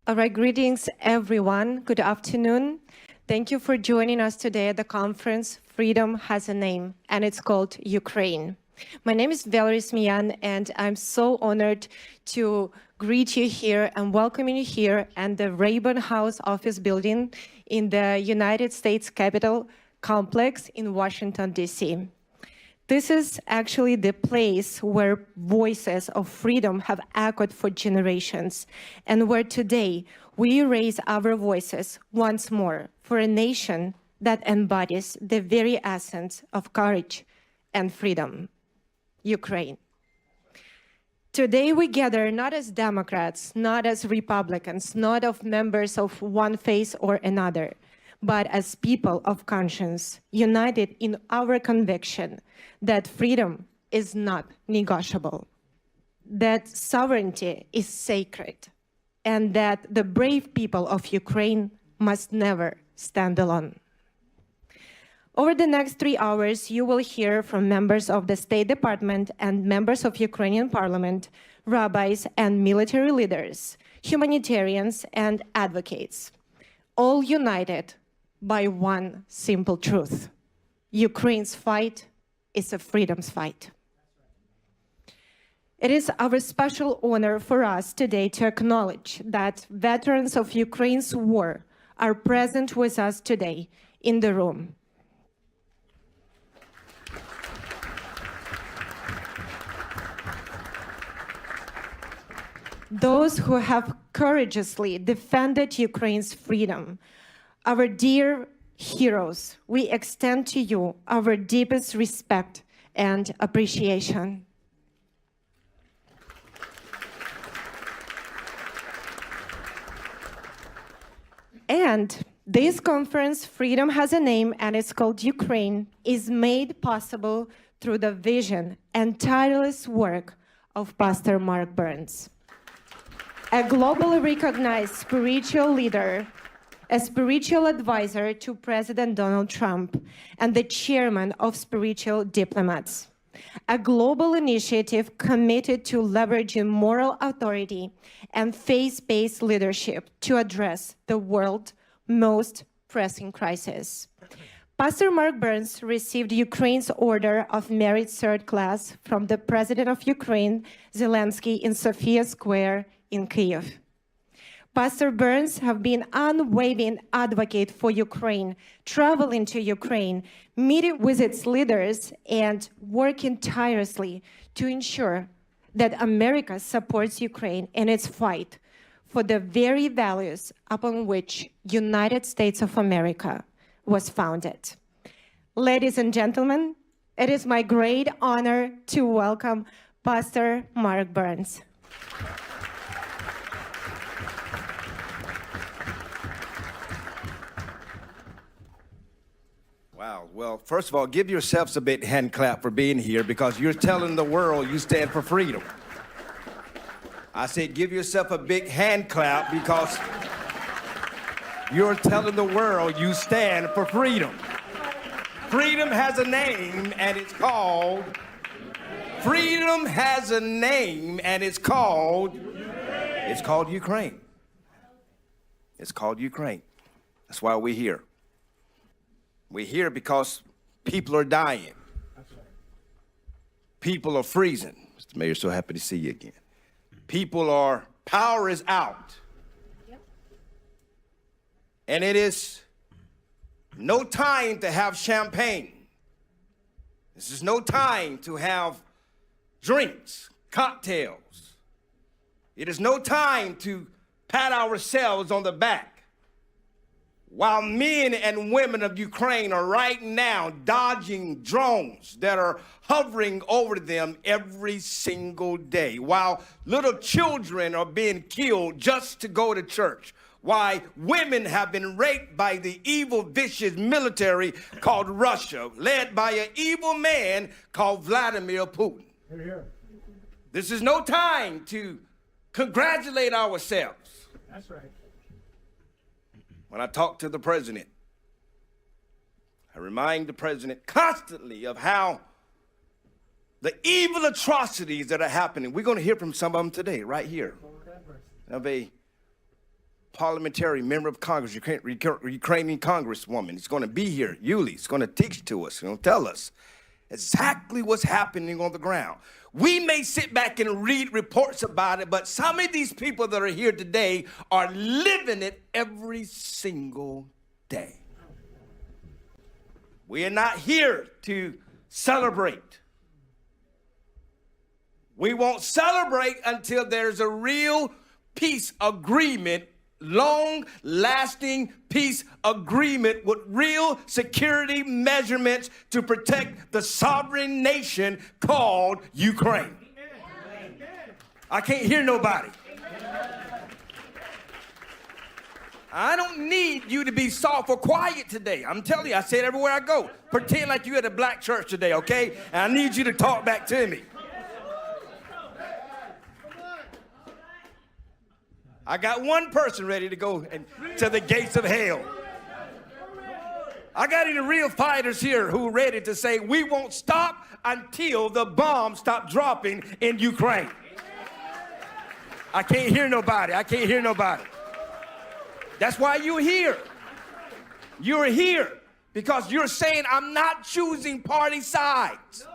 All right, greetings everyone. Good afternoon. Thank you for joining us today at the conference Freedom Has a Name, and it's called Ukraine. My name is Valerie Smian, and I'm so honored to greet you here and welcome you here at the Rayburn House Office Building in the United States Capitol Complex in Washington, D.C. This is actually the place where voices of freedom have echoed for generations, and where today we raise our voices once more for a nation that embodies the very essence of courage and freedom, Ukraine. Today we gather not as Democrats, not as Republicans, not as members of one faith or another, but as people of conscience, united in our conviction that freedom is not negotiable, that sovereignty is sacred, and that the brave people of Ukraine must never stand alone. Over the next 3 hours, you will hear from members of the State Department and members of Ukrainian Parliament, rabbis and military leaders, humanitarians and advocates, all united by one simple truth: Ukraine's fight is a freedom's fight. It is our special honor for us today to acknowledge that veterans of Ukraine's war are present with us today in the room. Those who have courageously defended Ukraine's freedom, our dear heroes, we extend to you our deepest respect and appreciation. And this conference, Freedom Has a Name, and it's called Ukraine, is made possible through the vision and tireless work of Pastor Mark Burns, a globally recognized spiritual leader, a spiritual advisor to President Donald Trump, and the chairman of Spiritual Diplomats, a global initiative committed to leveraging moral authority and faith-based leadership to address the world's most pressing crisis. Pastor Mark Burns received Ukraine's Order of Merit Third Class from the President of Ukraine, Zelensky, in Sofia Square in Kyiv. Pastor Burns have been unwavering advocate for Ukraine, traveling to Ukraine, meeting with its leaders, and working tirelessly to ensure that America supports Ukraine in its fight for the very values upon which United States of America was founded. Ladies and gentlemen, it is my great honor to welcome Pastor Mark Burns. Wow. Well, first of all, give yourselves a big hand clap for being here, because you're telling the world you stand for freedom. I said give yourself a big hand clap because you're telling the world you stand for freedom. Freedom has a name, and it's called... Freedom has a name, and it's called... It's called Ukraine. It's called Ukraine. That's why we're here. We're here because people are dying. People are freezing. Mr. Mayor, so happy to see you again. Power is out. And it is no time to have champagne. This is no time to have drinks, cocktails. It is no time to pat ourselves on the back, while men and women of Ukraine are right now dodging drones that are hovering over them every single day, while little children are being killed just to go to church, while women have been raped by the evil, vicious military called Russia, led by an evil man called Vladimir Putin. Hear, hear. This is no time to congratulate ourselves. That's right. When I talk to the president, I remind the president constantly of how the evil atrocities that are happening. We're going to hear from some of them today, right here. Of a parliamentarian, member of Congress, Ukrainian congresswoman. He's going to be here. Yuli is going to teach to us. He's going to tell us exactly what's happening on the ground. We may sit back and read reports about it, but some of these people that are here today are living it every single day. We are not here to celebrate. We won't celebrate until there's a real peace agreement, long-lasting peace agreement with real security measurements to protect the sovereign nation called Ukraine. I can't hear nobody. I don't need you to be soft or quiet today. I'm telling you, I say it everywhere I go. Pretend like you're at a black church today, okay? And I need you to talk back to me. I got one person ready to go to the gates of hell. I got any real fighters here who are ready to say, we won't stop until the bombs stop dropping in Ukraine. I can't hear nobody. I can't hear nobody. That's why you're here. You're here because you're saying, I'm not choosing party sides.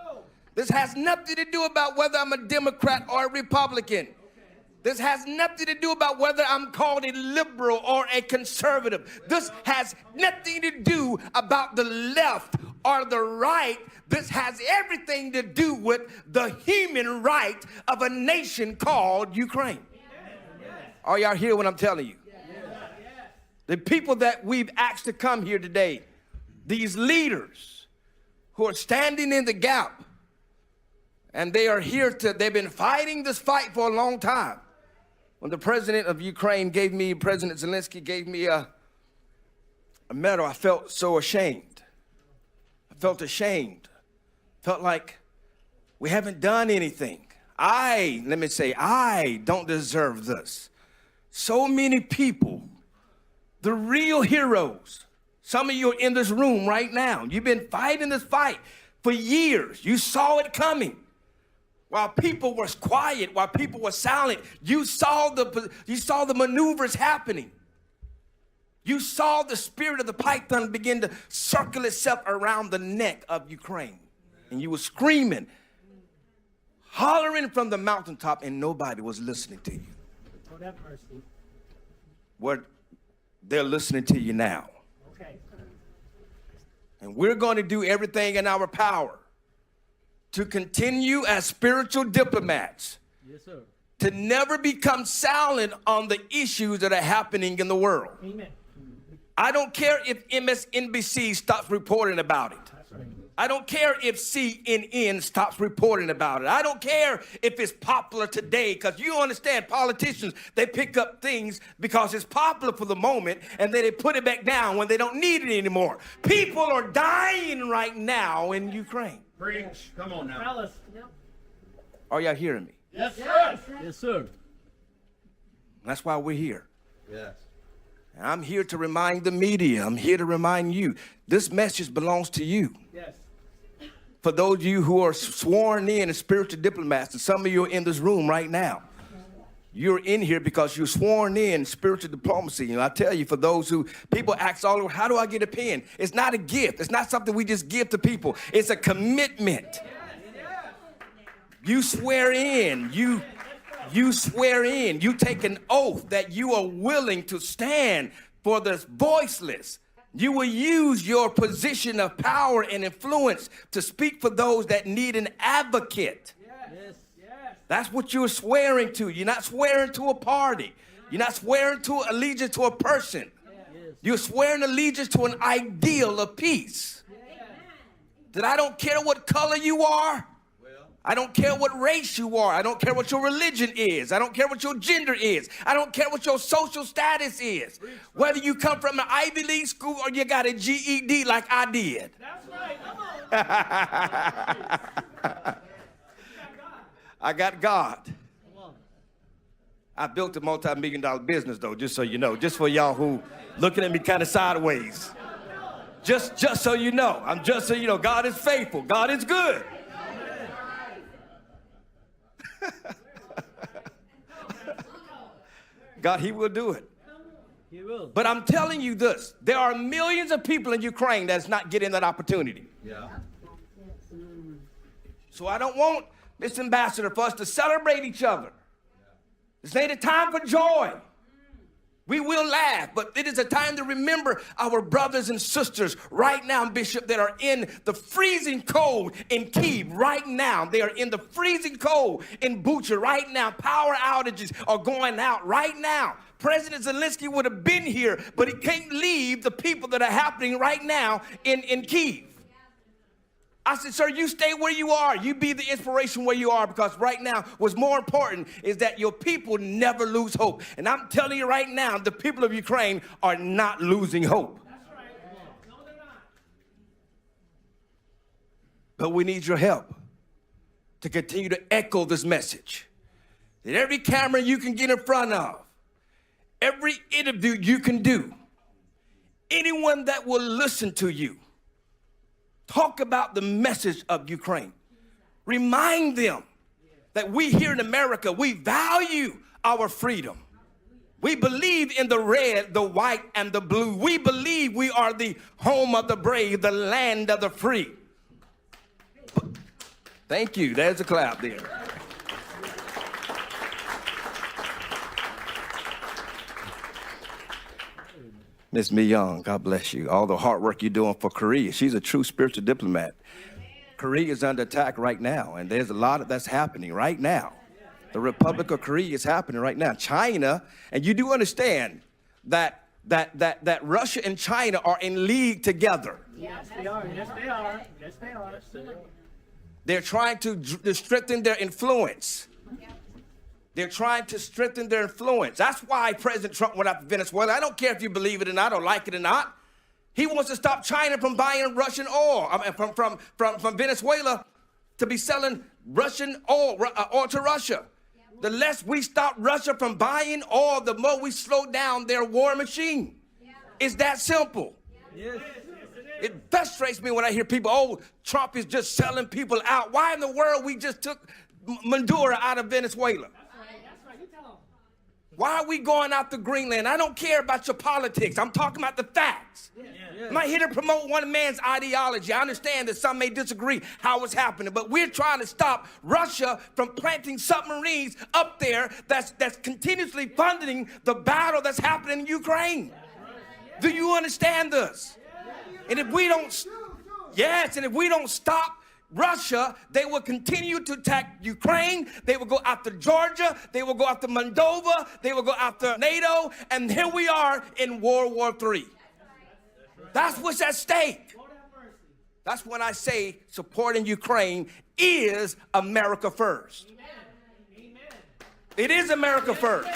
This has nothing to do about whether I'm a Democrat or a Republican. This has nothing to do about whether I'm called a liberal or a conservative. This has nothing to do about the left or the right. This has everything to do with the human right of a nation called Ukraine. Are y'all hear what I'm telling you? The people that we've asked to come here today, these leaders who are standing in the gap, and they are here they've been fighting this fight for a long time. When the president of Ukraine President Zelensky gave me a medal, I felt so ashamed. I felt ashamed. Felt like we haven't done anything. Let me say, I don't deserve this. So many people, the real heroes, some of you are in this room right now. You've been fighting this fight for years. You saw it coming. While people were quiet, while people were silent, you saw the maneuvers happening. You saw the spirit of the python begin to circle itself around the neck of Ukraine. And you were screaming, hollering from the mountaintop, and nobody was listening to you. Lord have mercy. They're listening to you now. Okay. And we're going to do everything in our power to continue as spiritual diplomats. Yes, sir. To never become silent on the issues that are happening in the world. Amen. I don't care if MSNBC stops reporting about it. That's right. I don't care if CNN stops reporting about it. I don't care if it's popular today, because you understand politicians, they pick up things because it's popular for the moment, and then they put it back down when they don't need it anymore. People are dying right now in Ukraine. Preach. Come on now. Fellas. Yep. Are y'all hearing me? Yes, sir. Yes, sir. That's why we're here. Yes. And I'm here to remind the media. I'm here to remind you. This message belongs to you. Yes. For those of you who are sworn in as spiritual diplomats, and some of you are in this room right now, you're in here because you're sworn in spiritual diplomacy. And I tell you, for those who, people ask all over, how do I get a pen? It's not a gift. It's not something we just give to people. It's a commitment. You swear in. You swear in. You take an oath that you are willing to stand for the voiceless. You will use your position of power and influence to speak for those that need an advocate. Yes. Yes. That's what you're swearing to. You're not swearing to a party. You're not swearing to allegiance to a person. Yes. You're swearing allegiance to an ideal of peace. That I don't care what color you are. I don't care what race you are. I don't care what your religion is. I don't care what your gender is. I don't care what your social status is. Whether you come from an Ivy League school or you got a GED like I did. That's right. Come on. I got God. Come on. I built a multi-million-dollar business, though, just so you know. Just for y'all who looking at me kind of sideways. Just so you know. Just so you know, God is faithful. God is good. God, he will do it. He will. But I'm telling you this, there are millions of people in Ukraine that's not getting that opportunity. Yeah. So I don't want, Mr. Ambassador, for us to celebrate each other. This ain't a time for joy. We will laugh, but it is a time to remember our brothers and sisters right now, Bishop, that are in the freezing cold in Kyiv right now. They are in the freezing cold in Bucha right now. Power outages are going out right now. President Zelensky would have been here, but he can't leave the people that are happening right now in Kyiv. I said, sir, you stay where you are. You be the inspiration where you are, because right now what's more important is that your people never lose hope. And I'm telling you right now, the people of Ukraine are not losing hope. That's right. No, they're not. But we need your help to continue to echo this message. That every camera you can get in front of, every interview you can do, anyone that will listen to you, talk about the message of Ukraine. Remind them that we here in America, we value our freedom. We believe in the red, the white, and the blue. We believe we are the home of the brave, the land of the free. Thank you. There's a clap there. Miss Mi Young, God bless you. All the hard work you're doing for Korea. She's a true spiritual diplomat. Korea is under attack right now, and there's a lot that's happening right now. The Republic of Korea is happening right now. China, and you do understand that Russia and China are in league together. Yes, they are. Yes, they are. Yes, they are. They're trying to strengthen their influence. They're trying to strengthen their influence. That's why President Trump went after Venezuela. I don't care if you believe it or not or like it or not. He wants to stop China from buying Russian oil, from Venezuela to be selling Russian oil to Russia. The less we stop Russia from buying oil, the more we slow down their war machine. It's that simple. Yes. It frustrates me when I hear people, oh, Trump is just selling people out. Why in the world we just took Maduro out of Venezuela? Why are we going out to Greenland? I don't care about your politics. I'm talking about the facts. I'm not here to promote one man's ideology. I understand that some may disagree how it's happening, but we're trying to stop Russia from planting submarines up there that's continuously funding the battle that's happening in Ukraine. Do you understand this? And if we don't, and if we don't stop Russia, they will continue to attack Ukraine. They will go after Georgia. They will go after Moldova. They will go after NATO. And here we are in World War III. That's what's at stake. That's when I say supporting Ukraine is America first. It is America first.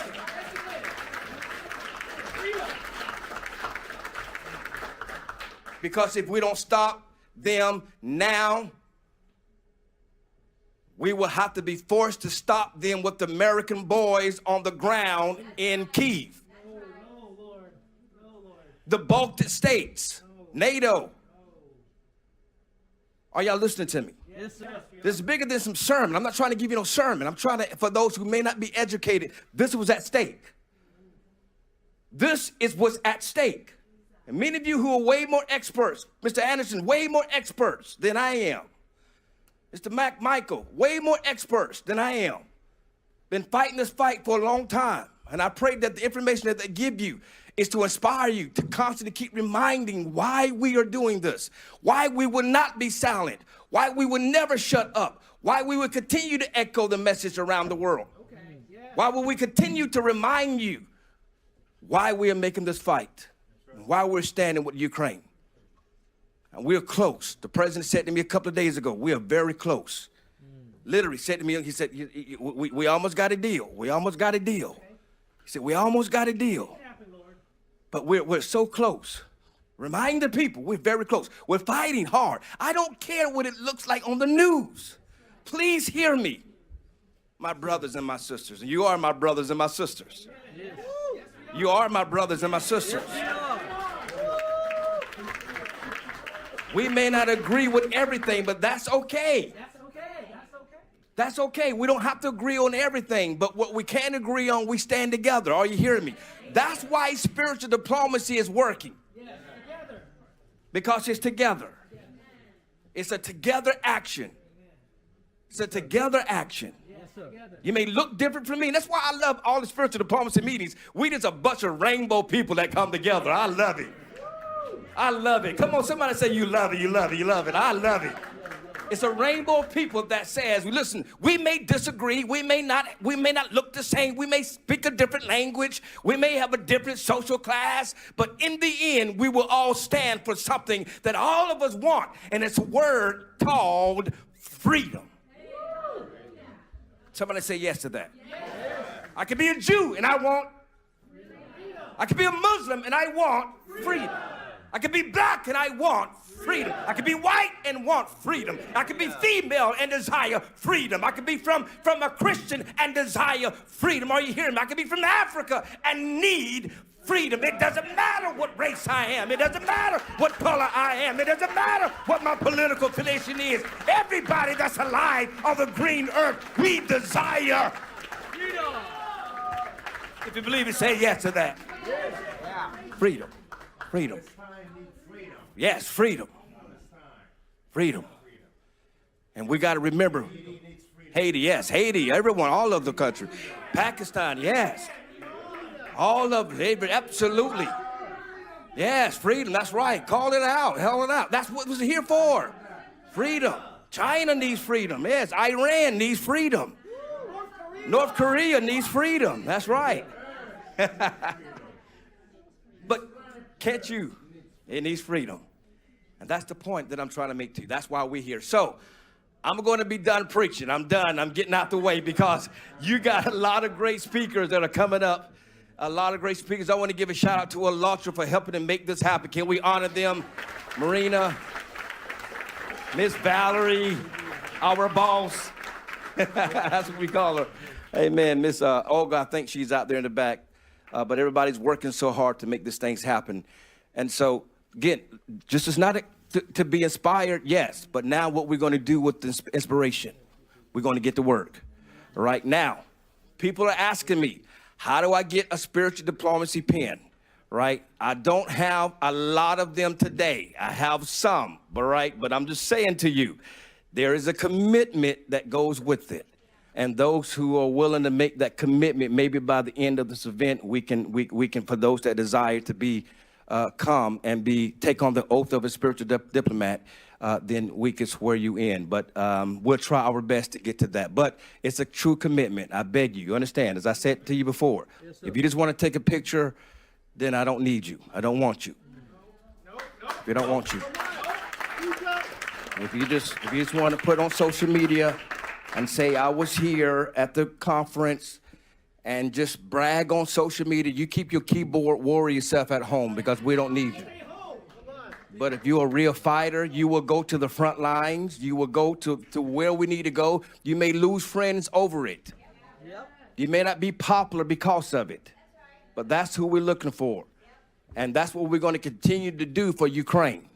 Because if we don't stop them now, we will have to be forced to stop them with American boys on the ground in Kyiv. No, Lord. No, Lord. The Baltic states, NATO. Are y'all listening to me? Yes, sir. This is bigger than some sermon. I'm not trying to give you no sermon. I'm trying to, for those who may not be educated, this was at stake. This is what's at stake. And many of you who are way more experts, Mr. Anderson, way more experts than I am. Mr. Michael, way more experts than I am. Been fighting this fight for a long time. And I pray that the information that they give you is to inspire you to constantly keep reminding why we are doing this, why we will not be silent, why we will never shut up, why we will continue to echo the message around the world. Why will we continue to remind you why we are making this fight, and why we're standing with Ukraine. And we're close. The president said to me a couple of days ago, we are very close. Literally said to me, he said, we almost got a deal. We almost got a deal. He said, we almost got a deal. But we're so close. Remind the people, we're very close. We're fighting hard. I don't care what it looks like on the news. Please hear me, my brothers and my sisters. And you are my brothers and my sisters. You are my brothers and my sisters. We may not agree with everything, but that's okay. That's okay. That's okay. That's okay. We don't have to agree on everything, but what we can agree on, we stand together. Are you hearing me? That's why spiritual diplomacy is working. Because it's together. It's a together action. It's a together action. You may look different from me. That's why I love all the spiritual diplomacy meetings. We just a bunch of rainbow people that come together. I love it. I love it. Come on, somebody say you love it, you love it, you love it. I love it. It's a rainbow of people that says, listen, we may disagree, we may not look the same, we may speak a different language, we may have a different social class, but in the end, we will all stand for something that all of us want, and it's a word called freedom. Somebody say yes to that. Yes. I could be a Jew and I want freedom. I could be a Muslim and I want freedom. I could be black and I want freedom. I could be white and want freedom. I could be female and desire freedom. I could be from a Christian and desire freedom. Are you hearing me? I could be from Africa and need freedom. It doesn't matter what race I am. It doesn't matter what color I am. It doesn't matter what my political affiliation is. Everybody that's alive on the green earth, we desire freedom. If you believe it, say yes to that. Freedom. Freedom. Yes, freedom. Freedom. And we got to remember Haiti, yes, Haiti, everyone, all of the country. Pakistan, yes. All of it, absolutely. Yes, freedom, that's right. Call it out, hell it out. That's what it was here for. Freedom. China needs freedom. Yes, Iran needs freedom. North Korea needs freedom. That's right. But can't you? It needs freedom. And that's the point that I'm trying to make to you. That's why we're here. So I'm going to be done preaching. I'm done. I'm getting out the way because you got a lot of great speakers that are coming up. A lot of great speakers. I want to give a shout out to ALLATRA for helping to make this happen. Can we honor them? Marina, Miss Valerie, our boss. That's what we call her. Amen. Miss Olga, I think she's out there in the back. But everybody's working so hard to make these things happen. And so, again, just as not to be inspired, yes. But now what we're going to do with this inspiration, we're going to get to work. Right now, people are asking me, how do I get a spiritual diplomacy pen? Right? I don't have a lot of them today. I have some, but I'm just saying to you, there is a commitment that goes with it. And those who are willing to make that commitment, maybe by the end of this event, we can, for those that desire to be, come and take on the oath of a spiritual diplomat, then we can swear you in. But we'll try our best to get to that. But it's a true commitment. I beg you. You understand? As I said to you before, yes, if you just want to take a picture, then I don't need you. I don't want you. If you don't want you. If you just want to put on social media and say I was here at the conference and just brag on social media, you keep your keyboard warrior self at home because we don't need you. But if you're a real fighter, you will go to the front lines. You will go to where we need to go. You may lose friends over it. You may not be popular because of it. But that's who we're looking for. And that's what we're going to continue to do for Ukraine.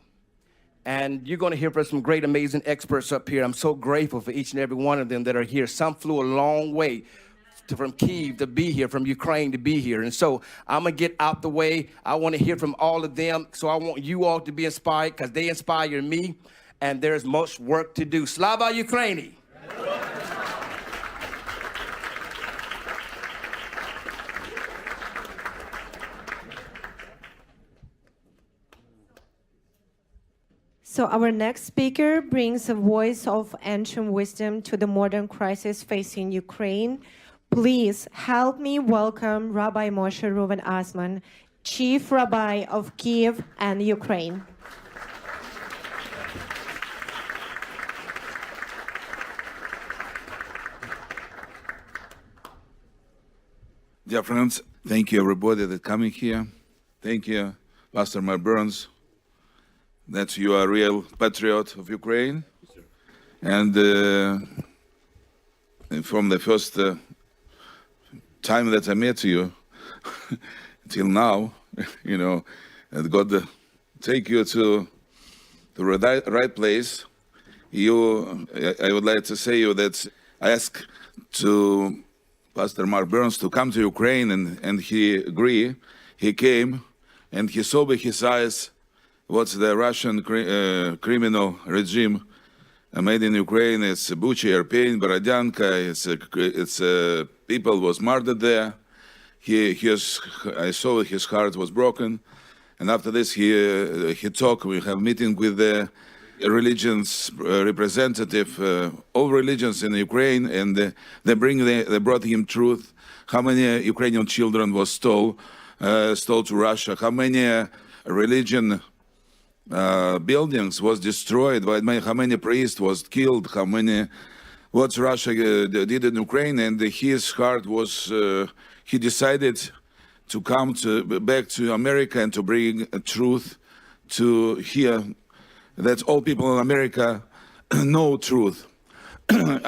And you're going to hear from some great, amazing experts up here. I'm so grateful for each and every one of them that are here. Some flew a long way from Kyiv to be here, from Ukraine to be here. And so I'm going to get out the way. I want to hear from all of them. So I want you all to be inspired because they inspire me. And there's much work to do. Slava Ukraini. So our next speaker brings a voice of ancient wisdom to the modern crisis facing Ukraine. Please help me welcome Rabbi Moshe Reuven Osman, Chief Rabbi of Kyiv and Ukraine. Dear friends, thank you everybody that coming here. Thank you, Pastor Mike Burns. That you are a real patriot of Ukraine. And from the first time that I met you till now, you know, and God take you to the right place. I would like to say you that I asked to Pastor Mark Burns to come to Ukraine, and he agreed. He came, and he saw with his eyes what the Russian criminal regime made in Ukraine. It's Bucha, Irpin, Borodyanka. People was murdered there. I saw his heart was broken, and after this he talked. We have meeting with the religions representative, all religions in Ukraine, and they brought him truth. How many Ukrainian children was stole to Russia? How many religion buildings was destroyed? How many priests was killed? How many? What Russia did in Ukraine? And his heart was. He decided to come back to America and to bring truth to here. That all people in America know truth.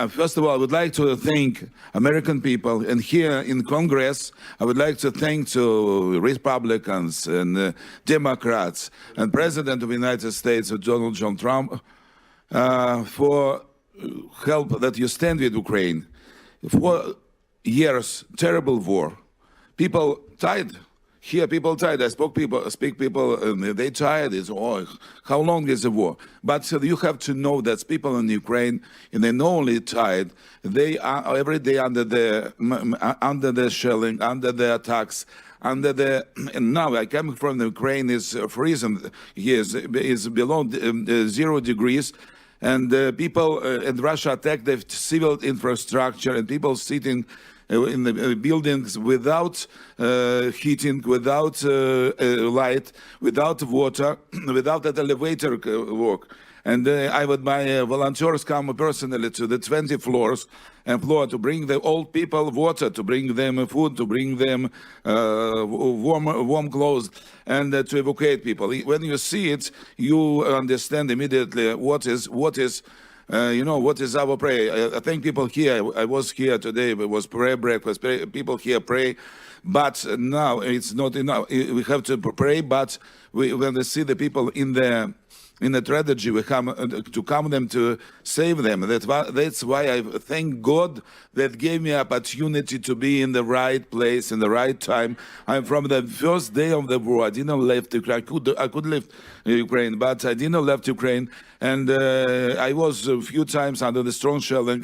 First of all, I would like to thank American people, and here in Congress, I would like to thank to Republicans and Democrats and President of the United States, Donald John Trump, for help that you stand with Ukraine. For years, terrible war. People died. Here, people died. I speak people, they tired. It's, how long is the war? But you have to know that people in Ukraine, and they not only tired, they are every day under the shelling, under the attacks, and now I come from the Ukraine is freezing. Here is below 0 degrees. And people in Russia attacked the civil infrastructure, and people sitting in the buildings without heating, without light, without water, without that elevator work. And my volunteers come personally to the 20 floors to bring the old people water, to bring them food, to bring them warm clothes, and to evacuate people. When you see it, you understand immediately what is our prayer. I think people here, I was here today, it was prayer breakfast, people here pray, but now it's not enough. We have to pray, but when we see the people in the tragedy, we come them to save them. That's why I thank God that gave me opportunity to be in the right place in the right time. I'm from the first day of the war. I didn't left Ukraine. I could leave Ukraine, but I didn't left Ukraine. And I was a few times under the strong shelling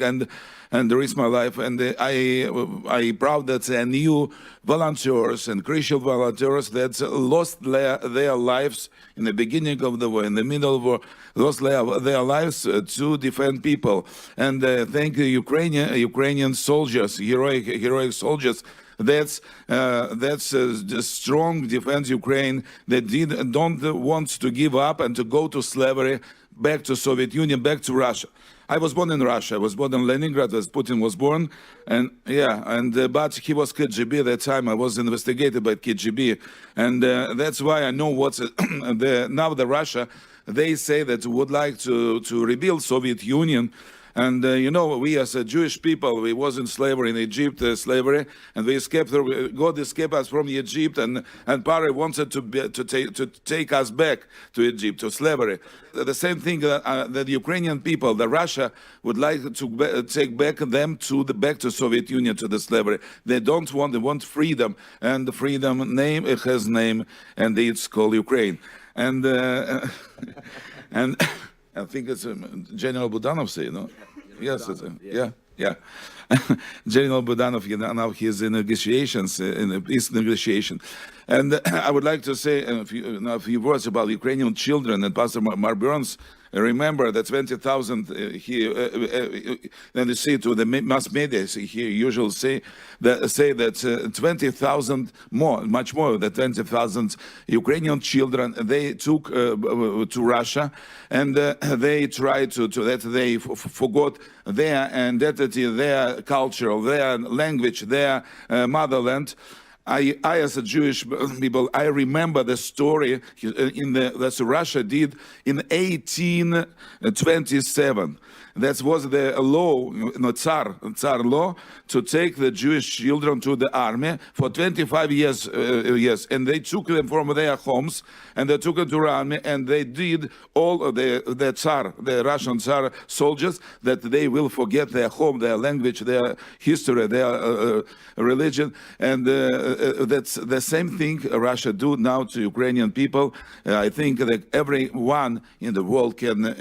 and risked my life. And I proud that I knew volunteers and Christian volunteers that lost their lives in the beginning of the war, in the middle of the war, lost their lives to defend people. And thank the Ukrainian soldiers, heroic soldiers. That's a strong defense Ukraine that don't want to give up and to go to slavery, back to Soviet Union, back to Russia. I was born in Russia. I was born in Leningrad, as Putin was born, but he was KGB at that time. I was investigated by KGB, and that's why I know what's now the Russia. They say that would like to rebuild Soviet Union. And we as a Jewish people, we was in slavery in Egypt, slavery, and we escaped. God escaped us from Egypt, and Pharaoh wanted to take us back to Egypt, to slavery. The same thing that the Ukrainian people, the Russia, would like to take back them back to Soviet Union, to the slavery. They don't want. They want freedom, and the freedom name it has name, and it's called Ukraine. And and. I think it's General Budanov say, no? Yes, yeah. General Budanov, now he is in negotiations, in a peace negotiation. And I would like to say a few words about Ukrainian children. And Pastor Mark Burns, remember that 20,000 then you see to the mass media, he usually say that 20,000 more, much more than 20,000 Ukrainian children they took to Russia, and they tried that they forgot their identity, their culture, their language, their motherland. I as a Jewish people, I remember the story that Russia did in 1827. That was the law, Tsar law, to take the Jewish children to the army for 25 years, and they took them from their homes, and they took them to the army, and they did all of the Russian Tsar soldiers, that they will forget their home, their language, their history, their religion, and that's the same thing Russia do now to Ukrainian people. I think that everyone in the world can,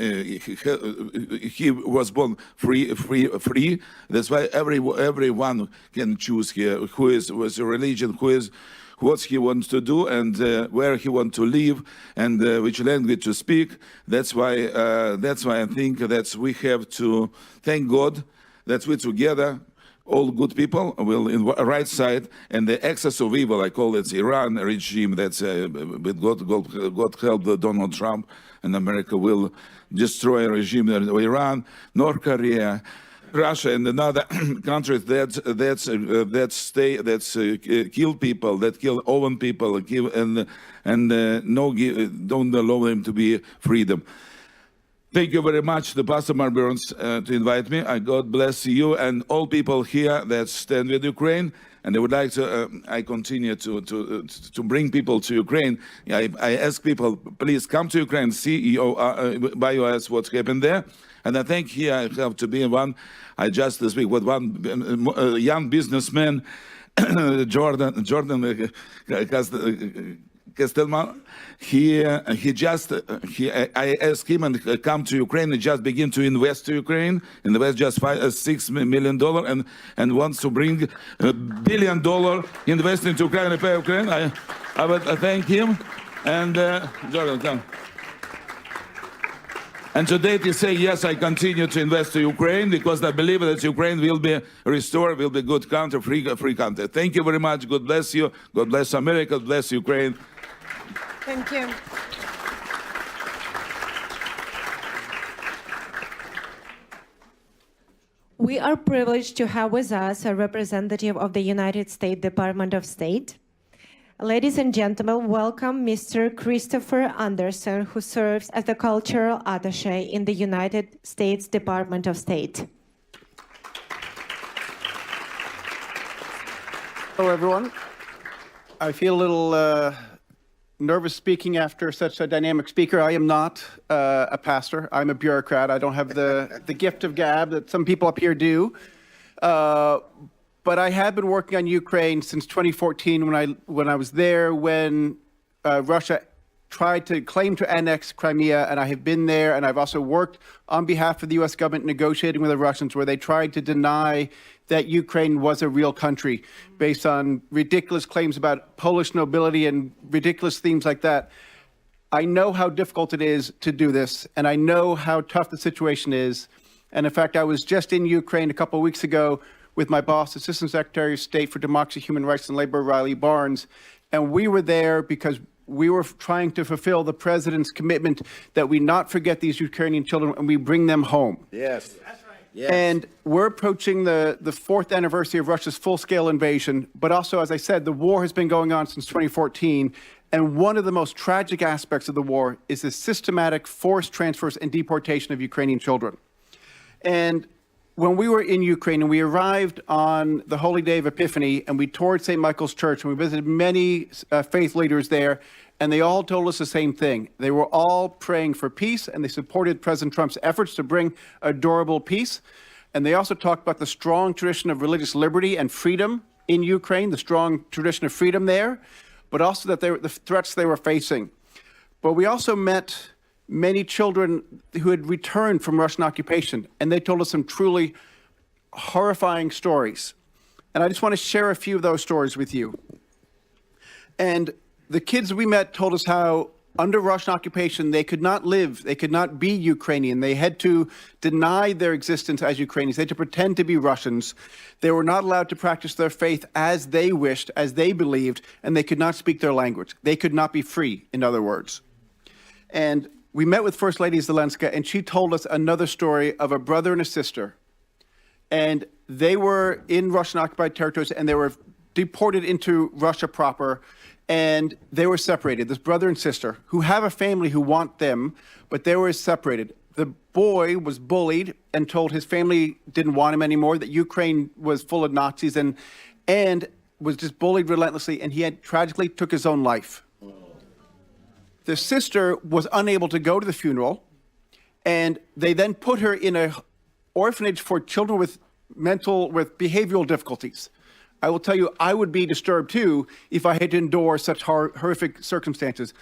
he was born free. That's why everyone can choose here who is with a religion, who is what he wants to do, and where he wants to live, and which language to speak. That's why I think that we have to thank God that we together, all good people, will in the right side, and the excess of evil, I call it Iran regime, that's with God help Donald Trump, and America will destroy a regime in Iran, North Korea, Russia, and another countries that kill people, that kill own people, don't allow them to be freedom. Thank you very much to Pastor Mark Burns to invite me. God bless you and all people here that stand with Ukraine. And I would like to, I continue to bring people to Ukraine. I ask people, please come to Ukraine, see by your eyes what's happened there. And I think here I have to be one. I just this week with one young businessman, Jordan Castelman. I asked him and come to Ukraine and just begin to invest to Ukraine, invest just $6 million and wants to bring $1 billion investment to Ukraine and pay Ukraine. I would thank him. And Jordan, come. And today they say, yes, I continue to invest to Ukraine because I believe that Ukraine will be restored, will be a good country, free country. Thank you very much. God bless you. God bless America. God bless Ukraine. Thank you. We are privileged to have with us a representative of the United States Department of State. Ladies and gentlemen, welcome Mr. Christopher Anderson, who serves as the Cultural Attaché in the United States Department of State. Hello, everyone. I feel a little nervous speaking after such a dynamic speaker. I am not a pastor. I'm a bureaucrat. I don't have the gift of gab that some people up here do. But I have been working on Ukraine since 2014 when I was there when Russia tried to claim to annex Crimea, and I have been there, and I've also worked on behalf of the U.S. government negotiating with the Russians where they tried to deny that Ukraine was a real country based on ridiculous claims about Polish nobility and ridiculous themes like that. I know how difficult it is to do this, and I know how tough the situation is. And in fact, I was just in Ukraine a couple of weeks ago with my boss, Assistant Secretary of State for Democracy, Human Rights and Labor, Riley Barnes. And we were there because we were trying to fulfill the president's commitment that we not forget these Ukrainian children and we bring them home. Yes. That's right. Yes. And we're approaching the fourth anniversary of Russia's full-scale invasion. But also, as I said, the war has been going on since 2014. And one of the most tragic aspects of the war is the systematic forced transfers and deportation of Ukrainian children. And when we were in Ukraine and we arrived on the holy day of Epiphany and we toured St. Michael's Church and we visited many faith leaders there, and they all told us the same thing. They were all praying for peace and they supported President Trump's efforts to bring a durable peace. And they also talked about the strong tradition of religious liberty and freedom in Ukraine, the strong tradition of freedom there, but also that the threats they were facing. But we also met many children who had returned from Russian occupation, and they told us some truly horrifying stories. And I just want to share a few of those stories with you. And the kids we met told us how under Russian occupation, they could not live, they could not be Ukrainian. They had to deny their existence as Ukrainians. They had to pretend to be Russians. They were not allowed to practice their faith as they wished, as they believed, and they could not speak their language. They could not be free, in other words. And we met with First Lady Zelenska, and she told us another story of a brother and a sister. And they were in Russian-occupied territories, and they were deported into Russia proper, and they were separated. This brother and sister who have a family who want them, but they were separated. The boy was bullied and told his family didn't want him anymore, that Ukraine was full of Nazis, and was just bullied relentlessly, and he had tragically took his own life. The sister was unable to go to the funeral, and they then put her in an orphanage for children with behavioral difficulties. I will tell you, I would be disturbed too if I had to endure such horrific circumstances.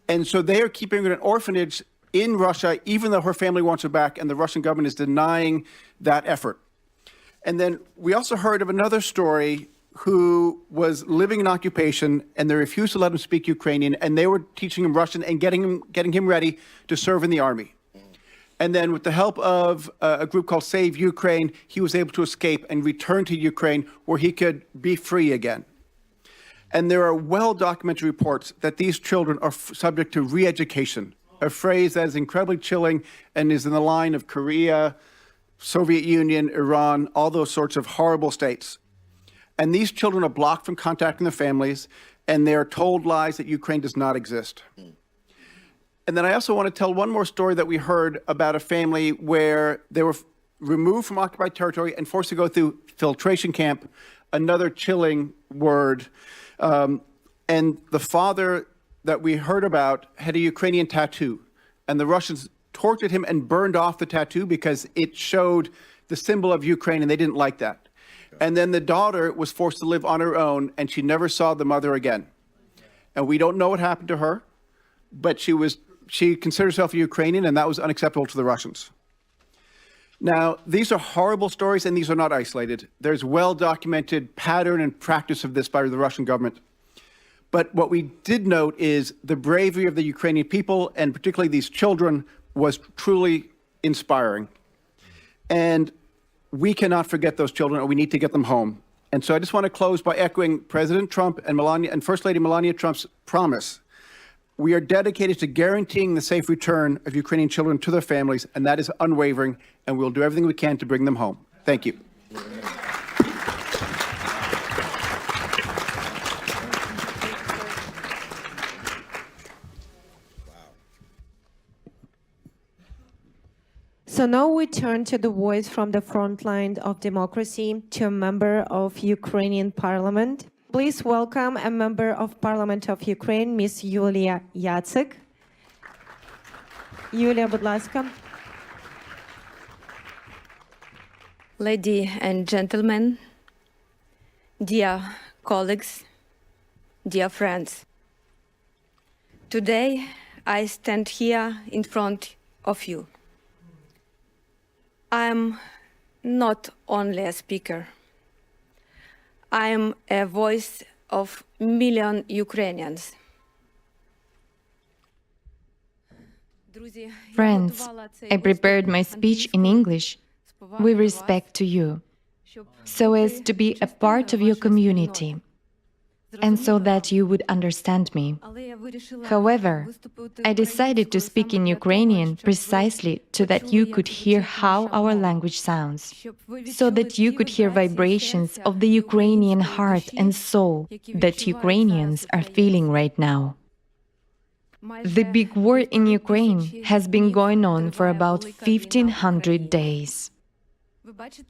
And so they are keeping her in an orphanage in Russia, even though her family wants her back, and the Russian government is denying that effort. And then we also heard of another story who was living in occupation, and they refused to let him speak Ukrainian, and they were teaching him Russian and getting him ready to serve in the army. And then with the help of a group called Save Ukraine, he was able to escape and return to Ukraine where he could be free again. And there are well-documented reports that these children are subject to re-education, a phrase that is incredibly chilling and is in the line of Korea, Soviet Union, Iran, all those sorts of horrible states. And these children are blocked from contacting their families, and they are told lies that Ukraine does not exist. And then I also want to tell one more story that we heard about a family where they were removed from occupied territory and forced to go through filtration camp, another chilling word. And the father that we heard about had a Ukrainian tattoo, and the Russians tortured him and burned off the tattoo because it showed the symbol of Ukraine, and they didn't like that. And then the daughter was forced to live on her own, and she never saw the mother again. And we don't know what happened to her, but she considered herself a Ukrainian, and that was unacceptable to the Russians. Now, these are horrible stories, and these are not isolated. There's well-documented pattern and practice of this by the Russian government. But what we did note is the bravery of the Ukrainian people, and particularly these children, was truly inspiring. And we cannot forget those children, or we need to get them home. And so I just want to close by echoing President Trump and First Lady Melania Trump's promise. We are dedicated to guaranteeing the safe return of Ukrainian children to their families, and that is unwavering, and we'll do everything we can to bring them home. Thank you. So now we turn to the voice from the front line of democracy, to a member of Ukrainian parliament. Please welcome a member of Parliament of Ukraine, Ms. Yulia Yacek. Yulia, будь ласка. Ladies and gentlemen, dear colleagues, dear friends, today I stand here in front of you. I am not only a speaker. I am a voice of millions Ukrainians. Friends, I prepared my speech in English with respect to you, so as to be a part of your community, and so that you would understand me. However, I decided to speak in Ukrainian precisely so that you could hear how our language sounds, so that you could hear vibrations of the Ukrainian heart and soul that Ukrainians are feeling right now. The big war in Ukraine has been going on for about 1,500 days.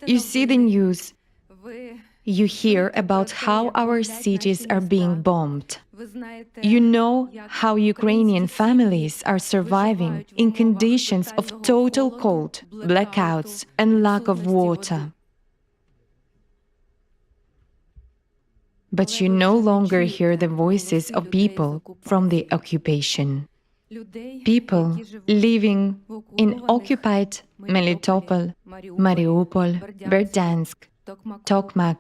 You see the news. You hear about how our cities are being bombed. You know how Ukrainian families are surviving in conditions of total cold, blackouts, and lack of water. But you no longer hear the voices of people from the occupation. People living in occupied Melitopol, Mariupol, Berdansk, Tokmak,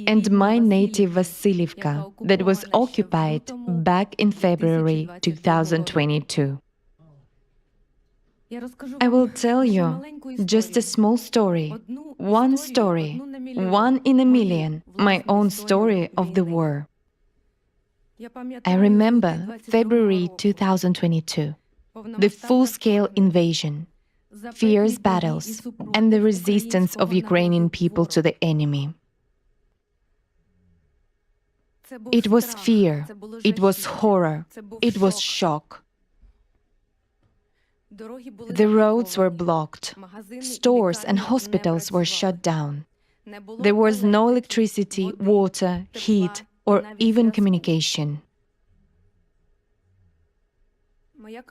and my native Vasilivka that was occupied back in February 2022. I will tell you just a small story, one in a million, my own story of the war. I remember February 2022, the full-scale invasion, fierce battles, and the resistance of Ukrainian people to the enemy. It was fear, it was horror, it was shock. The roads were blocked, stores and hospitals were shut down. There was no electricity, water, heat, or even communication.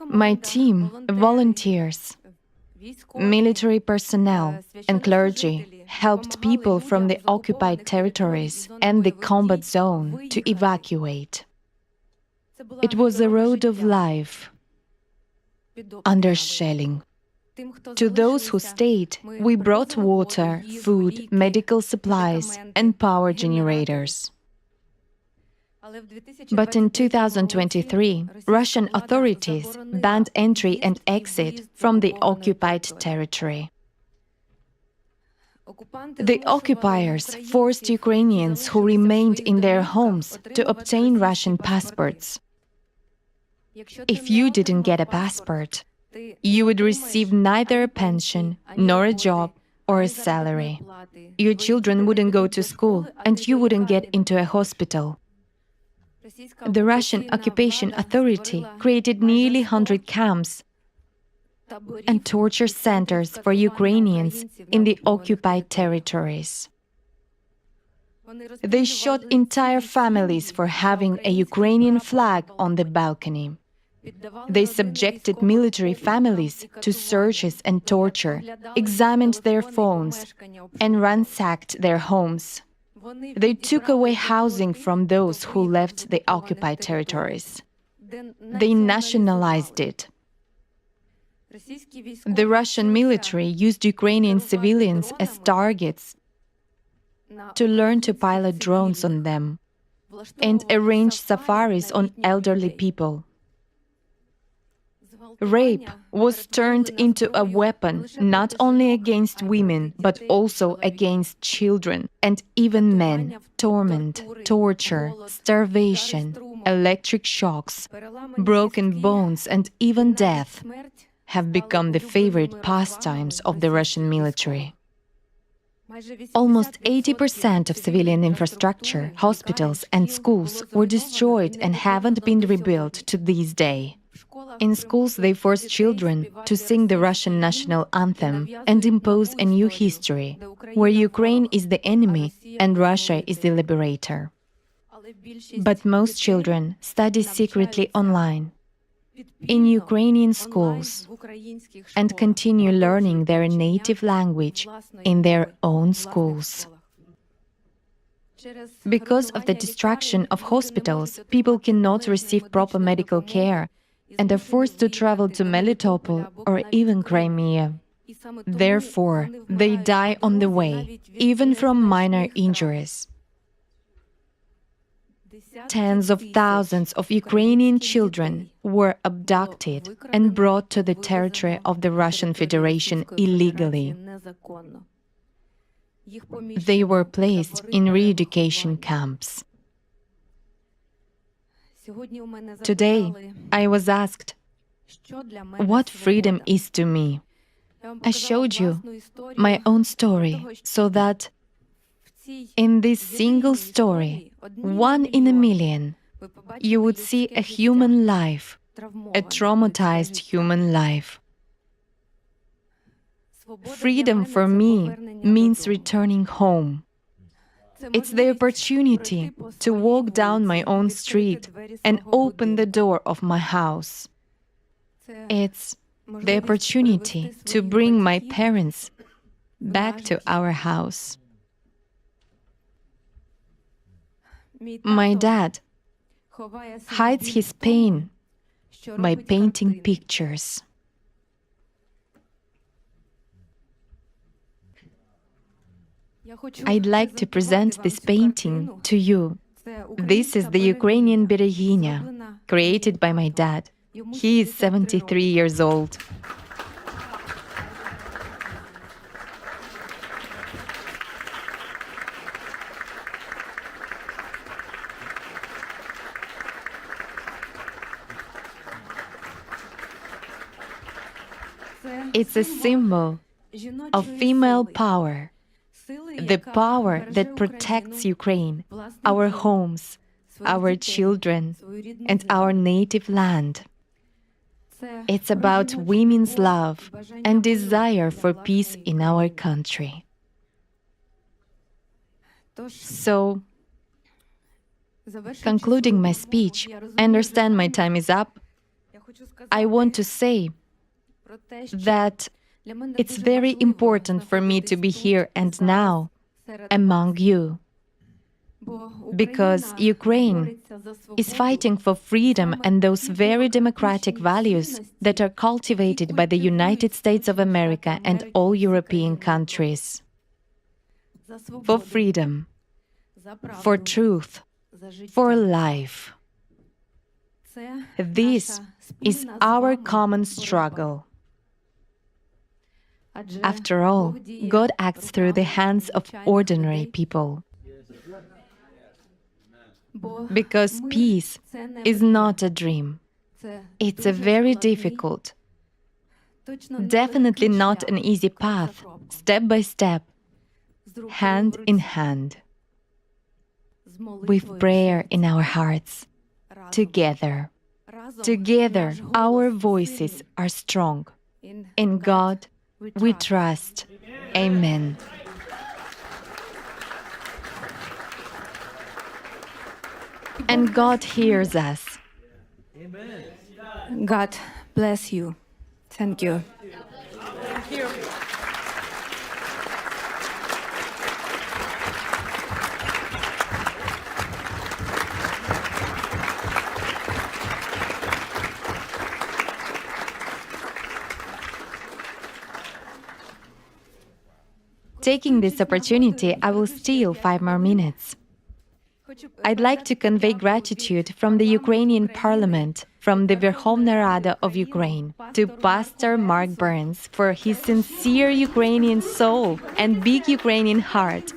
My team, volunteers, military personnel, and clergy helped people from the occupied territories and the combat zone to evacuate. It was a road of life under shelling. To those who stayed, we brought water, food, medical supplies, and power generators. But in 2023, Russian authorities banned entry and exit from the occupied territory. The occupiers forced Ukrainians who remained in their homes to obtain Russian passports. If you didn't get a passport, you would receive neither a pension, nor a job, or a salary. Your children wouldn't go to school, and you wouldn't get into a hospital. The Russian occupation authority created nearly 100 camps and torture centers for Ukrainians in the occupied territories. They shot entire families for having a Ukrainian flag on the balcony. They subjected military families to searches and torture, examined their phones, and ransacked their homes. They took away housing from those who left the occupied territories. They nationalized it. The Russian military used Ukrainian civilians as targets to learn to pilot drones on them and arrange safaris on elderly people. Rape was turned into a weapon not only against women, but also against children and even men. Torment, torture, starvation, electric shocks, broken bones, and even death have become the favorite pastimes of the Russian military. Almost 80% of civilian infrastructure, hospitals, and schools were destroyed and haven't been rebuilt to this day. In schools, they force children to sing the Russian national anthem and impose a new history, where Ukraine is the enemy and Russia is the liberator. But most children study secretly online, in Ukrainian schools, and continue learning their native language in their own schools. Because of the destruction of hospitals, people cannot receive proper medical care and are forced to travel to Melitopol or even Crimea. Therefore, they die on the way, even from minor injuries. Tens of thousands of Ukrainian children were abducted and brought to the territory of the Russian Federation illegally. They were placed in re-education camps. Today, I was asked, what freedom is to me? I showed you my own story so that in this single story, 1 in a million, you would see a human life, a traumatized human life. Freedom for me means returning home. It's the opportunity to walk down my own street and open the door of my house. It's the opportunity to bring my parents back to our house. My dad hides his pain by painting pictures. I'd like to present this painting to you. This is the Ukrainian Bereginya, created by my dad. He is 73 years old. It's a symbol of female power, the power that protects Ukraine, our homes, our children, and our native land. It's about women's love and desire for peace in our country. So, concluding my speech, I understand my time is up. I want to say that it's very important for me to be here and now among you, because Ukraine is fighting for freedom and those very democratic values that are cultivated by the United States of America and all European countries. For freedom, for truth, for life. This is our common struggle. After all, God acts through the hands of ordinary people. Because peace is not a dream. It's a very difficult, definitely not an easy path, step by step, hand in hand, with prayer in our hearts, together. Together, our voices are strong. In God, we trust. Amen. And God hears us. God bless you. Thank you. Taking this opportunity, I will steal 5 more minutes. I'd like to convey gratitude from the Ukrainian Parliament, from the Verkhovna Rada of Ukraine, to Pastor Mark Burns for his sincere Ukrainian soul and big Ukrainian heart.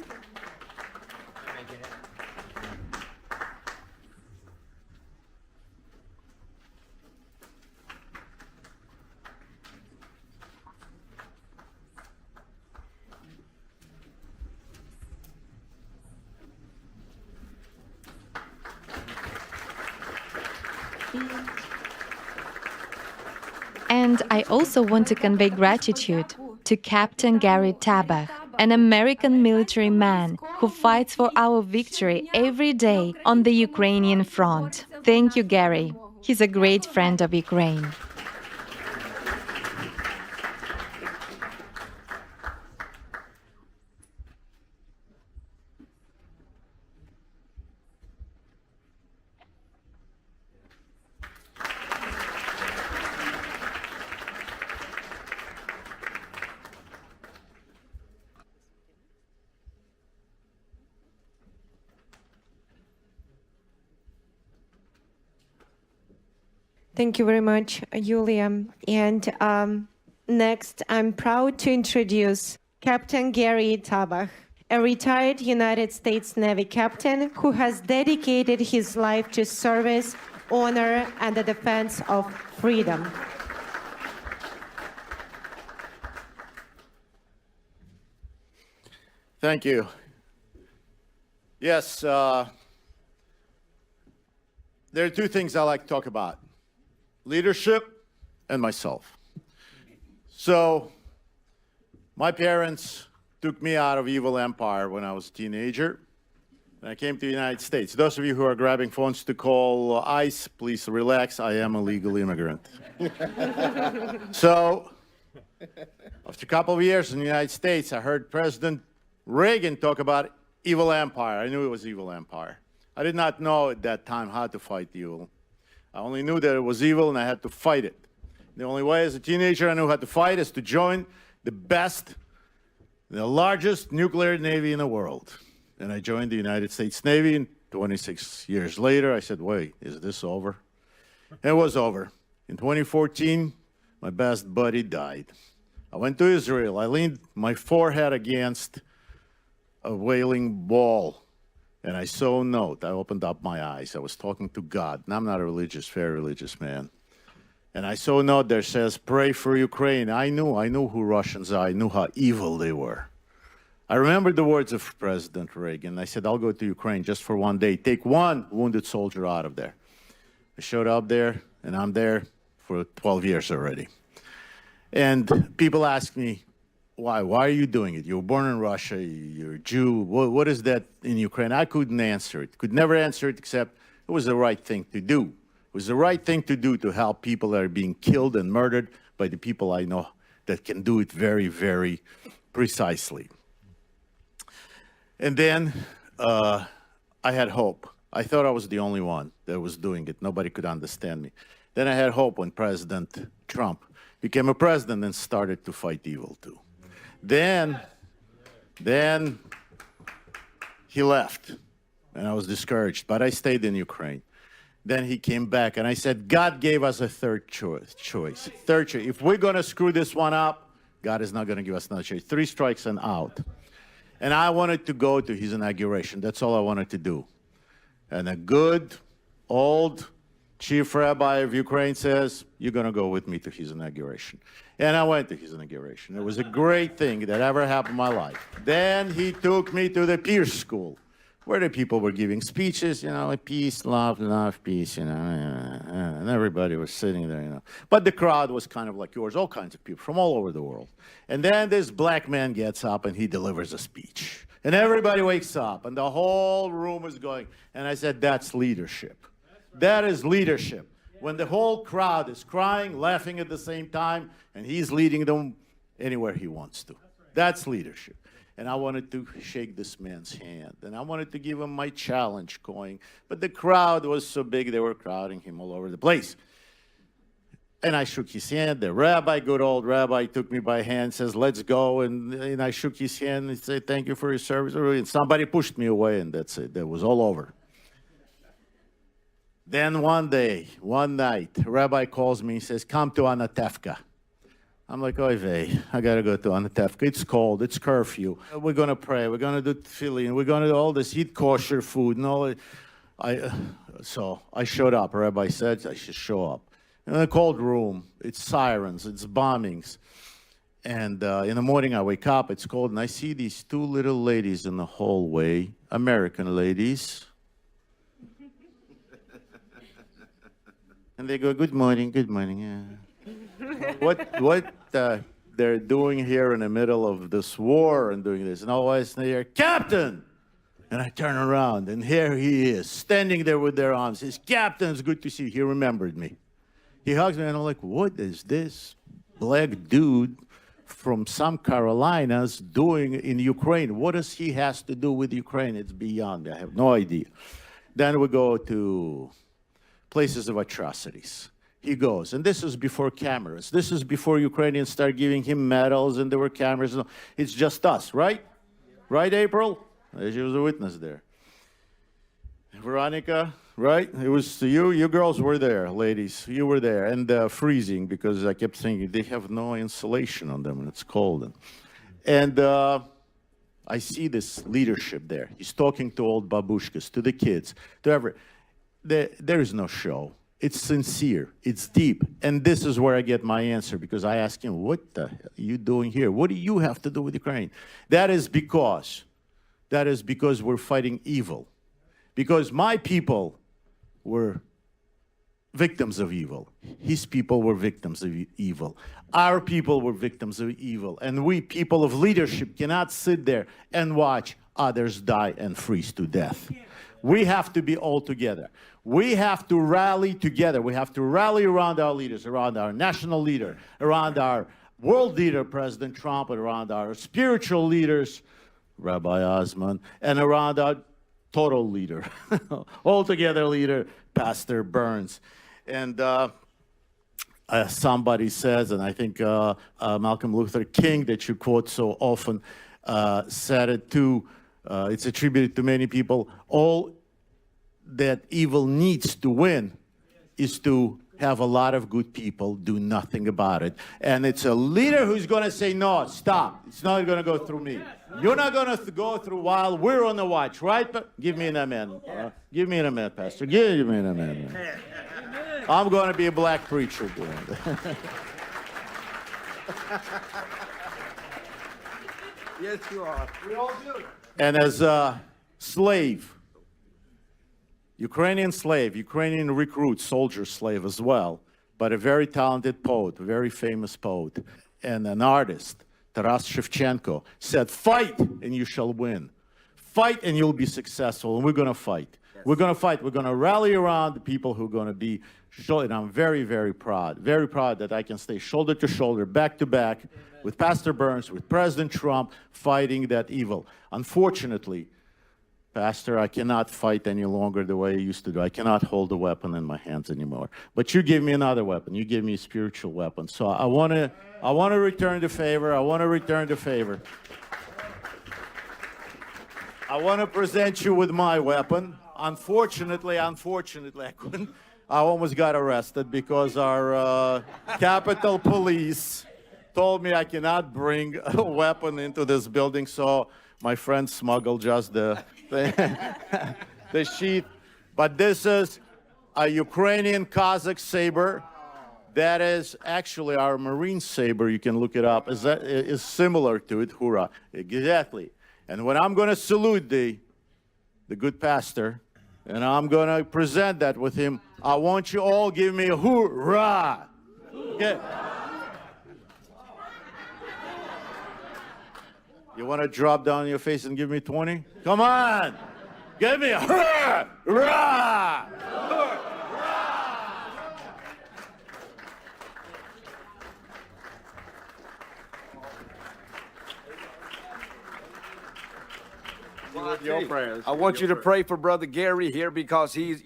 And I also want to convey gratitude to Captain Gary Tabach, an American military man who fights for our victory every day on the Ukrainian front. Thank you, Gary. He's a great friend of Ukraine. Thank you very much, Yulia. And next, I'm proud to introduce Captain Gary Tabach, a retired United States Navy captain who has dedicated his life to service, honor, and the defense of freedom. Thank you. Yes, there are 2 things I like to talk about: leadership and myself. So, my parents took me out of evil empire when I was a teenager, and I came to the United States. Those of you who are grabbing phones to call ICE, please relax. I am a legal immigrant. So, after a couple of years in the United States, I heard President Reagan talk about evil empire. I knew it was evil empire. I did not know at that time how to fight evil. I only knew that it was evil and I had to fight it. The only way as a teenager I knew how to fight is to join the best, the largest nuclear navy in the world. And I joined the United States Navy, and 26 years later I said, wait, is this over? It was over. In 2014, my best buddy died. I went to Israel. I leaned my forehead against a wailing wall, and I saw a note. I opened up my eyes. I was talking to God, and I'm not a very religious man. And I saw a note there says, pray for Ukraine. I knew who Russians are. I knew how evil they were. I remembered the words of President Reagan. I said, I'll go to Ukraine just for one day, take one wounded soldier out of there. I showed up there, and I'm there for 12 years already. And people ask me, why? Why are you doing it? You were born in Russia, you're a Jew. What is that in Ukraine? I couldn't answer it. Could never answer it except it was the right thing to do. It was the right thing to do to help people that are being killed and murdered by the people I know that can do it very, very precisely. And then I had hope. I thought I was the only one that was doing it. Nobody could understand me. Then I had hope when President Trump became a president and started to fight evil too. Then he left, and I was discouraged, but I stayed in Ukraine. Then he came back, and I said, God gave us a third choice. Third choice. If we're going to screw this one up, God is not going to give us another choice. 3 strikes and out. And I wanted to go to his inauguration. That's all I wanted to do. And a good, old chief rabbi of Ukraine says, you're going to go with me to his inauguration. And I went to his inauguration. It was a great thing that ever happened in my life. Then he took me to the Pierce School, where the people were giving speeches, you know, like peace, love, peace, you know, and everybody was sitting there, you know. But the crowd was kind of like yours, all kinds of people from all over the world. And then this black man gets up and he delivers a speech. And everybody wakes up and the whole room is going. And I said, that's leadership. That is leadership. When the whole crowd is crying, laughing at the same time, and he's leading them anywhere he wants to. That's leadership. And I wanted to shake this man's hand. And I wanted to give him my challenge coin. But the crowd was so big, they were crowding him all over the place. And I shook his hand. The rabbi, good old rabbi, took me by hand, says, let's go. And I shook his hand and said, thank you for your service. And somebody pushed me away, and that's it. That was all over. Then one day, one night, the rabbi calls me and says, come to Anatevka. I'm like, oy vey, I got to go to Anatevka. It's cold. It's curfew. We're going to pray. We're going to do tefillin. We're going to do all this, eat kosher food. And all. So I showed up. The rabbi said I should show up. In a cold room, it's sirens, it's bombings. And in the morning, I wake up, it's cold, and I see these 2 little ladies in the hallway, American ladies. And they go, good morning, yeah. What they're doing here in the middle of this war and doing this. And always they hear, Captain! And I turn around, and here he is, standing there with their arms. He says, Captain, it's good to see you. He remembered me. He hugs me, and I'm like, what is this black dude from some Carolinas doing in Ukraine? What does he has to do with Ukraine? It's beyond me. I have no idea. Then we go to places of atrocities. He goes, and this is before cameras. This is before Ukrainians start giving him medals, and there were cameras. It's just us, right? Right, April? She was a witness there. Veronica, right? It was you girls were there, ladies. You were there, and freezing, because I kept thinking they have no insulation on them, and it's cold. And I see this leadership there. He's talking to old babushkas, to the kids, to everyone. There is no show. It's sincere. It's deep. And this is where I get my answer, because I ask him, what the hell are you doing here? What do you have to do with Ukraine? That is because we're fighting evil. Because my people were victims of evil. His people were victims of evil. Our people were victims of evil. And we, people of leadership, cannot sit there and watch others die and freeze to death. We have to be all together. We have to rally together. We have to rally around our leaders, around our national leader, around our world leader, President Trump, and around our spiritual leaders, Rabbi Osman, and around our total leader, altogether leader, Pastor Burns. And somebody says, and I think Malcolm Luther King, that you quote so often, said it too. It's attributed to many people. All that evil needs to win is to have a lot of good people do nothing about it. And it's a leader who's going to say, no, stop. It's not going to go through me. You're not going to go through while we're on the watch, right? But give me an amen. Give me an amen, Pastor. Give me an amen. I'm going to be a black preacher doing it. Yes, you are. We all do. And as a slave, Ukrainian recruit, soldier slave as well, but a very talented poet, a very famous poet, and an artist, Taras Shevchenko, said, fight and you shall win. Fight and you'll be successful, and we're going to fight. Yes. We're going to fight. We're going to rally around the people who are going to be, and I'm very, very proud that I can stay shoulder to shoulder, back to back, with Pastor Burns, with President Trump, fighting that evil. Unfortunately, Pastor, I cannot fight any longer the way I used to do. I cannot hold a weapon in my hands anymore. But you give me another weapon. You give me a spiritual weapon. So I want to return the favor. I want to return the favor. I want to present you with my weapon. Unfortunately, I couldn't. I almost got arrested because our Capitol Police told me I cannot bring a weapon into this building. So my friend smuggled just the sheath. But this is a Ukrainian Cossack saber. That is actually our Marine saber. You can look it up. Is similar to it. Hurrah! Exactly. And when I'm going to salute the good pastor, and I'm going to present that with him, I want you all give me a hoorah. Okay. You want to drop down your face and give me 20? Come on! Give me a hoorah! Your prayers. I want you to pray for Brother Gary here because he's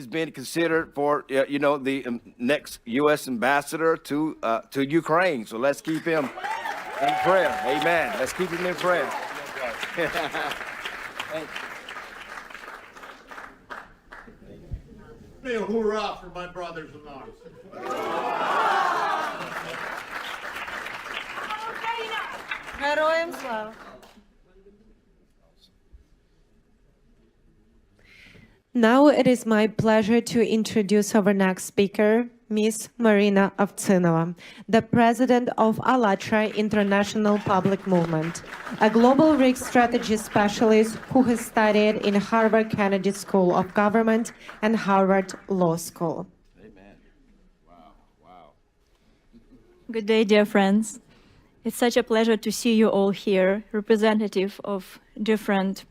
been considered for the next U.S. ambassador to Ukraine. So let's keep him in prayer. Amen. Let's keep him in prayer. Give me a hoorah for my brothers in arms. Героям слава! Now it is my pleasure to introduce our next speaker, Ms. Marina Ovtsinova, the president of ALLATRA International Public Movement, a global risk strategy specialist who has studied in Harvard Kennedy School of Government and Harvard Law School. Amen. Wow. Good day, dear friends. It's such a pleasure to see you all here, representative of different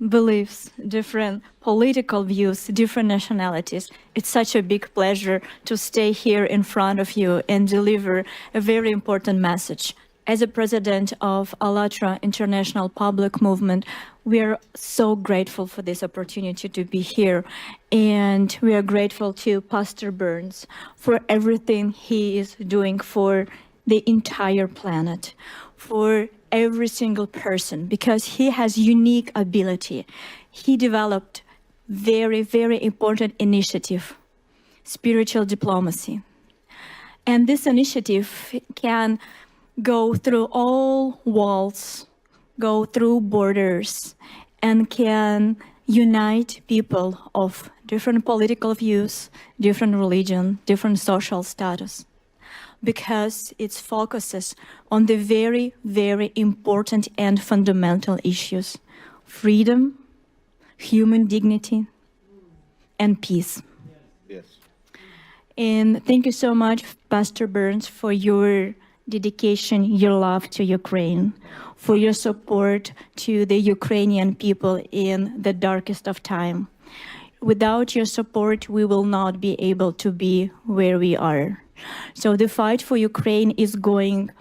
beliefs, different political views, different nationalities. It's such a big pleasure to stay here in front of you and deliver a very important message. As a president of ALLATRA International Public Movement, we are so grateful for this opportunity to be here. And we are grateful to Pastor Burns for everything he is doing for the entire planet, for every single person, because he has unique ability. He developed very, very important initiative, spiritual diplomacy. And this initiative can go through all walls, go through borders, and can unite people of different political views, different religion, different social status, because it focuses on the very, very important and fundamental issues: freedom, human dignity, and peace. Yes. And thank you so much, Pastor Burns, for your dedication, your love to Ukraine, for your support to the Ukrainian people in the darkest of time. Without your support, we will not be able to be where we are. So the fight for Ukraine is going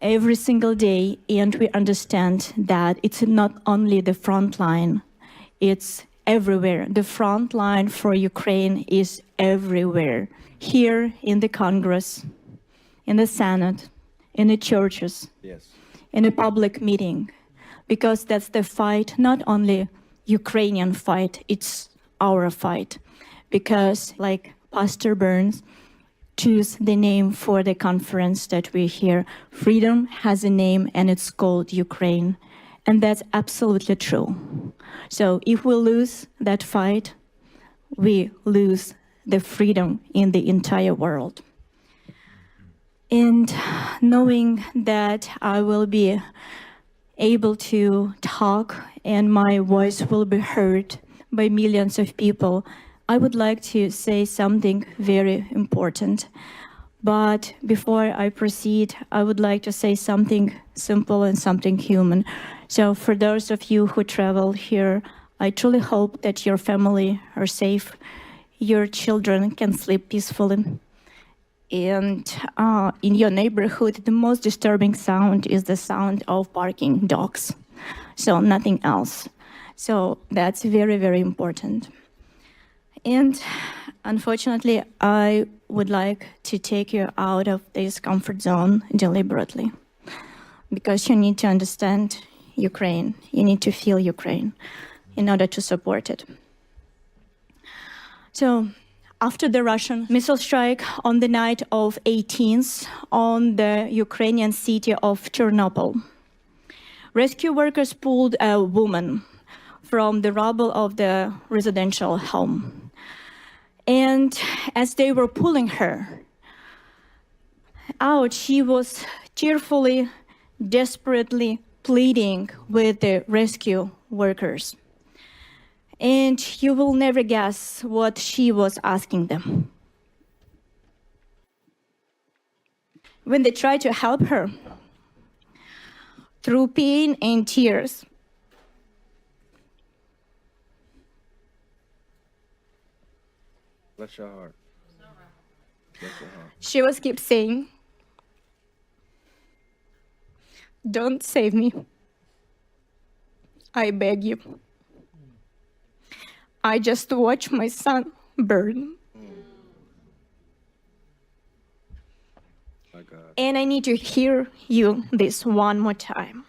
every single day, and we understand that it's not only the front line, it's everywhere. The front line for Ukraine is everywhere. Here in the Congress, in the Senate, in the churches, Yes. in a public meeting, because that's the fight, not only Ukrainian fight, it's our fight. Because like Pastor Burns choose the name for the conference that we hear, freedom has a name and it's called Ukraine. And that's absolutely true. So if we lose that fight, we lose the freedom in the entire world. And knowing that I will be able to talk and my voice will be heard by millions of people, I would like to say something very important. But before I proceed, I would like to say something simple and something human. So for those of you who travel here, I truly hope that your family are safe, your children can sleep peacefully. And in your neighborhood, the most disturbing sound is the sound of barking dogs. So nothing else. So that's very, very important. And unfortunately, I would like to take you out of this comfort zone deliberately, because you need to understand Ukraine. You need to feel Ukraine in order to support it. So after the Russian missile strike on the night of 18th on the Ukrainian city of Chernobyl, rescue workers pulled a woman from the rubble of the residential home. And as they were pulling her out, she was tearfully, desperately pleading with the rescue workers. And you will never guess what she was asking them. When they tried to help her, through pain and tears, Bless your heart. Bless your heart. she was keep saying, "Don't save me. I beg you. I just watched my son burn. My God. And I need to hear you this one more time.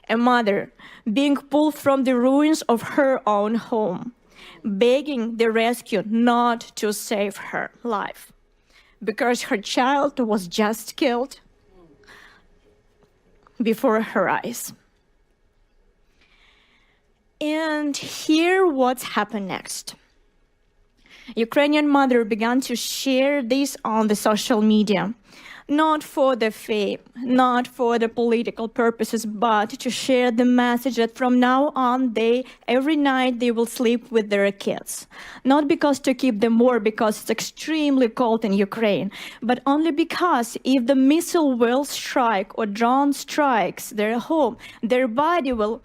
A mother being pulled from the ruins of her own home, begging the rescue not to save her life because her child was just killed before her eyes. And here what's happened next. Ukrainian mother began to share this on the social media, not for the fame, not for the political purposes, but to share the message that from now on, every night they will sleep with their kids. Not because to keep them warm, because it's extremely cold in Ukraine, but only because if the missile will strike or drone strikes their home, their body will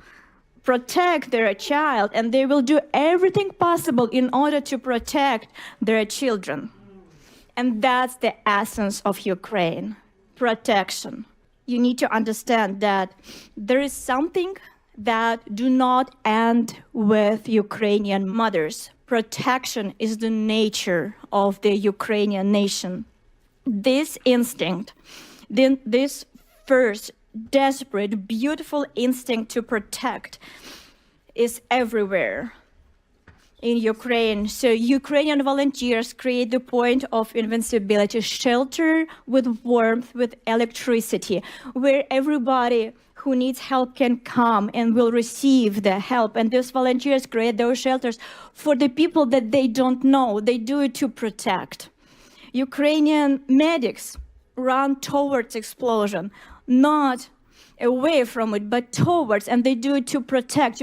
protect their child, and they will do everything possible in order to protect their children. And that's the essence of Ukraine, protection. You need to understand that there is something that do not end with Ukrainian mothers. Protection is the nature of the Ukrainian nation. This instinct, this first desperate, beautiful instinct to protect is everywhere in Ukraine. So Ukrainian volunteers create the point of invincibility, shelter with warmth, with electricity, where everybody who needs help can come and will receive the help. And those volunteers create those shelters for the people that they don't know. They do it to protect. Ukrainian medics run towards explosion, not away from it, but towards, and they do it to protect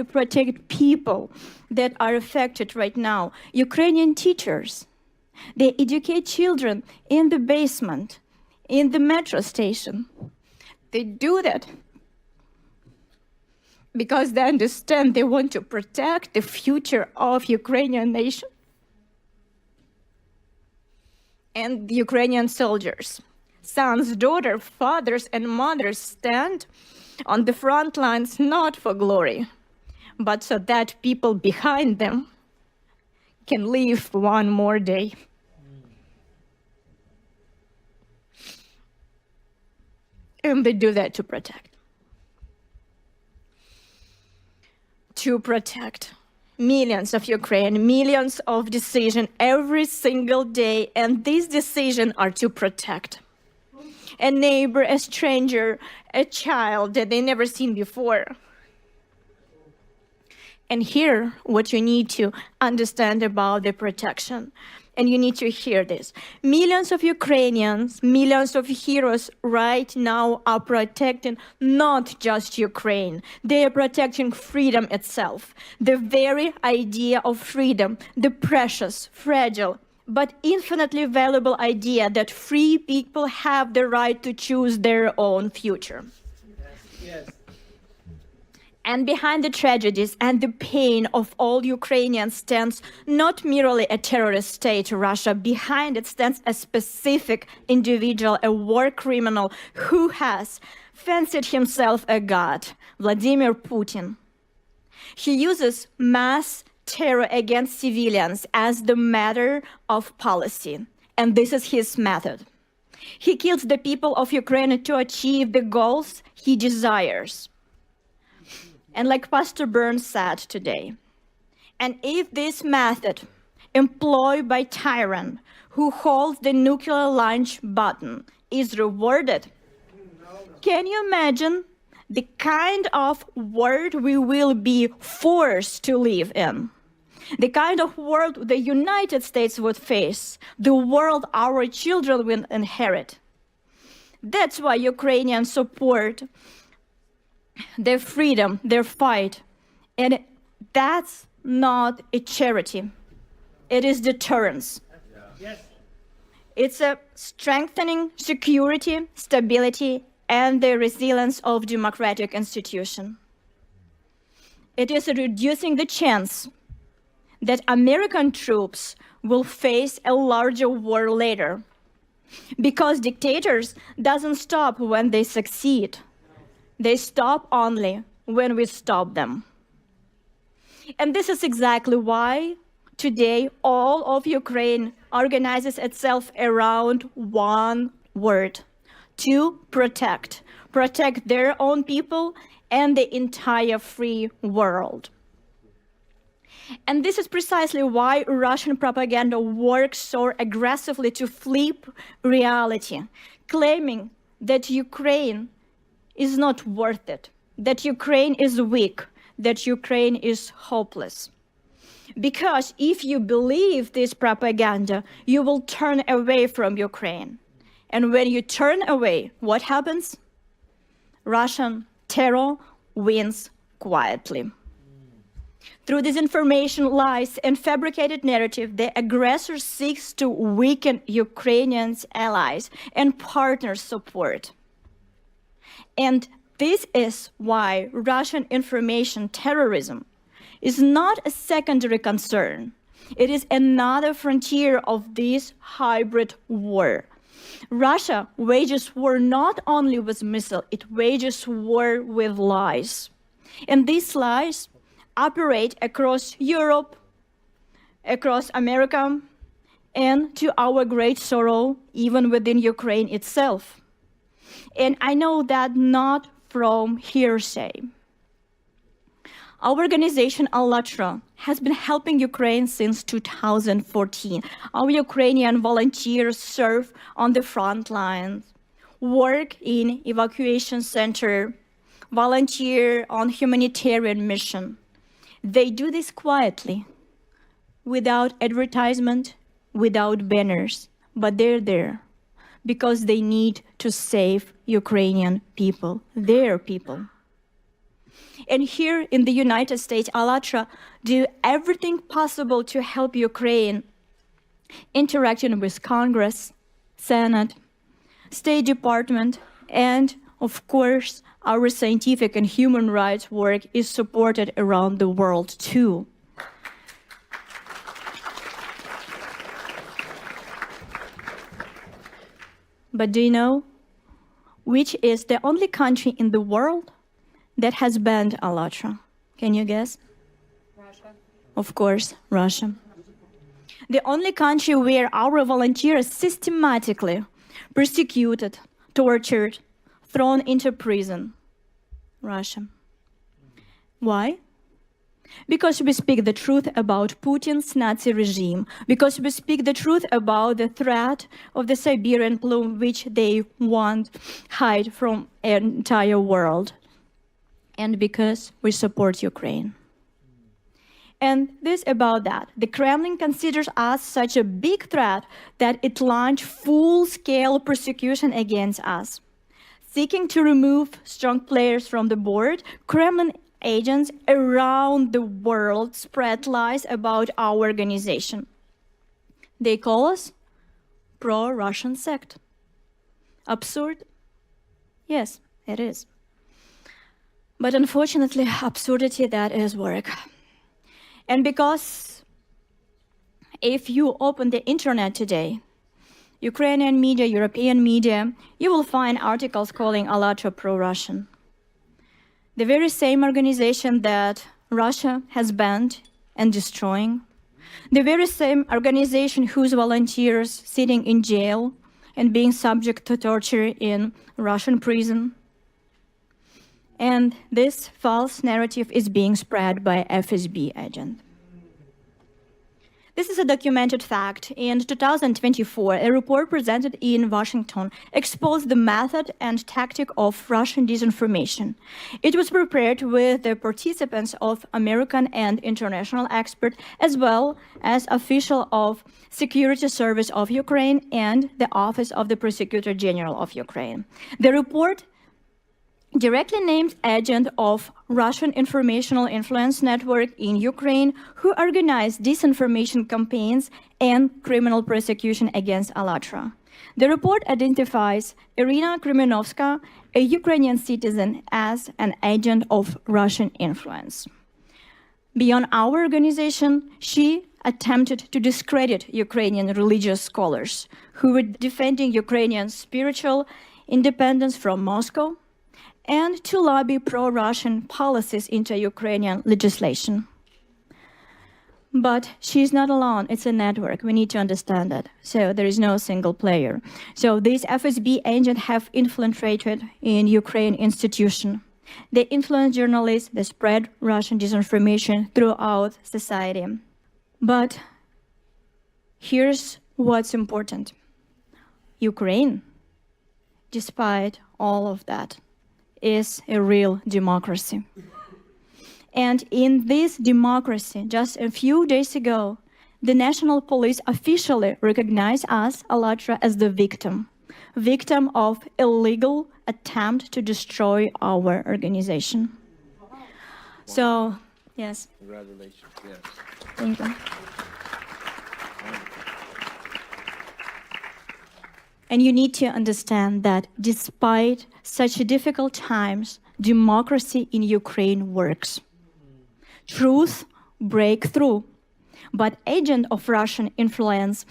people that are affected right now. Ukrainian teachers, they educate children in the basement, in the metro station. They do that because they understand they want to protect the future of Ukrainian nation. And the Ukrainian soldiers, sons, daughters, fathers, and mothers stand on the front lines not for glory, but so that people behind them can live one more day. And they do that to protect. To protect millions of Ukraine, millions of decisions every single day, and these decisions are to protect a neighbor, a stranger, a child that they never seen before. And here, what you need to understand about the protection. And you need to hear this. Millions of Ukrainians, millions of heroes right now are protecting not just Ukraine. They are protecting freedom itself. The very idea of freedom, the precious, fragile, but infinitely valuable idea that free people have the right to choose their own future. Yes. And behind the tragedies and the pain of all Ukrainians stands not merely a terrorist state, Russia. Behind it stands a specific individual, a war criminal who has fancied himself a god, Vladimir Putin. He uses mass terror against civilians as the matter of policy, and this is his method. He kills the people of Ukraine to achieve the goals he desires. And like Pastor Burns said today, and if this method employed by tyrant who holds the nuclear launch button is rewarded, can you imagine the kind of world we will be forced to live in? The kind of world the United States would face, the world our children will inherit. That's why Ukrainians support their freedom, their fight. And that's not a charity. It is deterrence. Yes. It's a strengthening security, stability, and the resilience of democratic institutions. It is reducing the chance that American troops will face a larger war later. Because dictators doesn't stop when they succeed. They stop only when we stop them. And this is exactly why today all of Ukraine organizes itself around one word: to protect. Protect their own people and the entire free world. And this is precisely why Russian propaganda works so aggressively to flip reality, claiming that Ukraine is not worth it, that Ukraine is weak, that Ukraine is hopeless. Because if you believe this propaganda, you will turn away from Ukraine. And when you turn away, what happens? Russian terror wins quietly. Through disinformation, lies, and fabricated narrative, the aggressor seeks to weaken Ukrainians' allies and partners' support. And this is why Russian information terrorism is not a secondary concern. It is another frontier of this hybrid war. Russia wages war not only with missiles, it wages war with lies. And these lies operate across Europe, across America, and to our great sorrow, even within Ukraine itself. And I know that not from hearsay. Our organization, ALLATRA, has been helping Ukraine since 2014. Our Ukrainian volunteers serve on the front lines, work in evacuation center, volunteer on humanitarian mission. They do this quietly, without advertisement, without banners, but they're there because they need to save Ukrainian people, their people. And here in the United States, ALLATRA do everything possible to help Ukraine, interacting with Congress, Senate, State Department, and of course, our scientific and human rights work is supported around the world too. But do you know which is the only country in the world that has banned ALLATRA? Can you guess? Russia. Of course, Russia. The only country where our volunteers systematically persecuted, tortured, thrown into prison. Russia. Why? Because we speak the truth about Putin's Nazi regime, because we speak the truth about the threat of the Siberian plume, which they want hide from the entire world, and because we support Ukraine. And this about that. The Kremlin considers us such a big threat that it launched full-scale persecution against us. Seeking to remove strong players from the board, Kremlin agents around the world spread lies about our organization. They call us pro-Russian sect. Absurd? Yes, it is. But unfortunately, absurdity, that is work. And because if you open the internet today, Ukrainian media, European media, you will find articles calling ALLATRA pro-Russian. The very same organization that Russia has banned and destroying. The very same organization whose volunteers sitting in jail and being subject to torture in Russian prison. And this false narrative is being spread by FSB agent. This is a documented fact. In 2024, a report presented in Washington exposed the method and tactic of Russian disinformation. It was prepared with the participants of American and international experts, as well as officials of Security Service of Ukraine and the Office of the Prosecutor General of Ukraine. The report directly named agent of Russian informational influence network in Ukraine who organized disinformation campaigns and criminal prosecution against ALLATRA. The report identifies Irina Krymenovska, a Ukrainian citizen, as an agent of Russian influence. Beyond our organization, she attempted to discredit Ukrainian religious scholars who were defending Ukrainian spiritual independence from Moscow, and to lobby pro-Russian policies into Ukrainian legislation. But she's not alone, it's a network, we need to understand that. So there is no single player. So these FSB agents have infiltrated in Ukraine institution. They influence journalists, they spread Russian disinformation throughout society. But here's what's important. Ukraine, despite all of that, is a real democracy. And in this democracy, just a few days ago, the national police officially recognized us, ALLATRA, as the victim of illegal attempt to destroy our organization. So, yes. Congratulations, yes. Thank you. And you need to understand that despite such difficult times, democracy in Ukraine works. Truth break through. But agents of Russian influence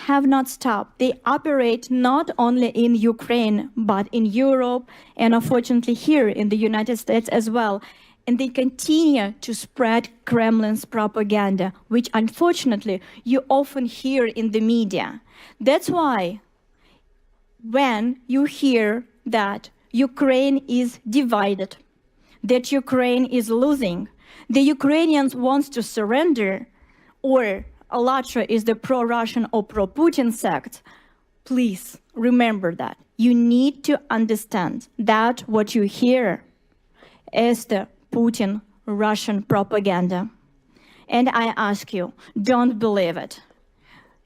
have not stopped. They operate not only in Ukraine, but in Europe, and unfortunately here in the United States as well. And they continue to spread Kremlin's propaganda, which unfortunately you often hear in the media. That's why when you hear that Ukraine is divided, that Ukraine is losing, the Ukrainians want to surrender, or ALLATRA is the pro-Russian or pro-Putin sect, please remember that. You need to understand that what you hear is the Putin Russian propaganda. And I ask you, don't believe it.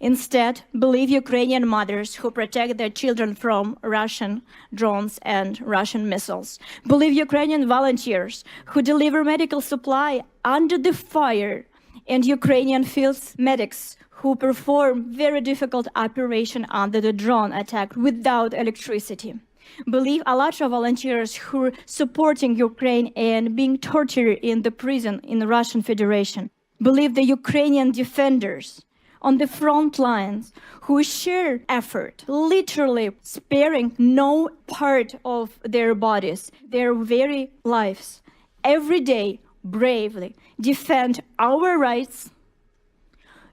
Instead, believe Ukrainian mothers who protect their children from Russian drones and Russian missiles. Believe Ukrainian volunteers who deliver medical supply under the fire, and Ukrainian field medics who perform very difficult operation under the drone attack without electricity. Believe ALLATRA volunteers who are supporting Ukraine and being tortured in the prison in the Russian Federation. Believe the Ukrainian defenders on the front lines who share effort, literally sparing no part of their bodies, their very lives, every day bravely defend our rights,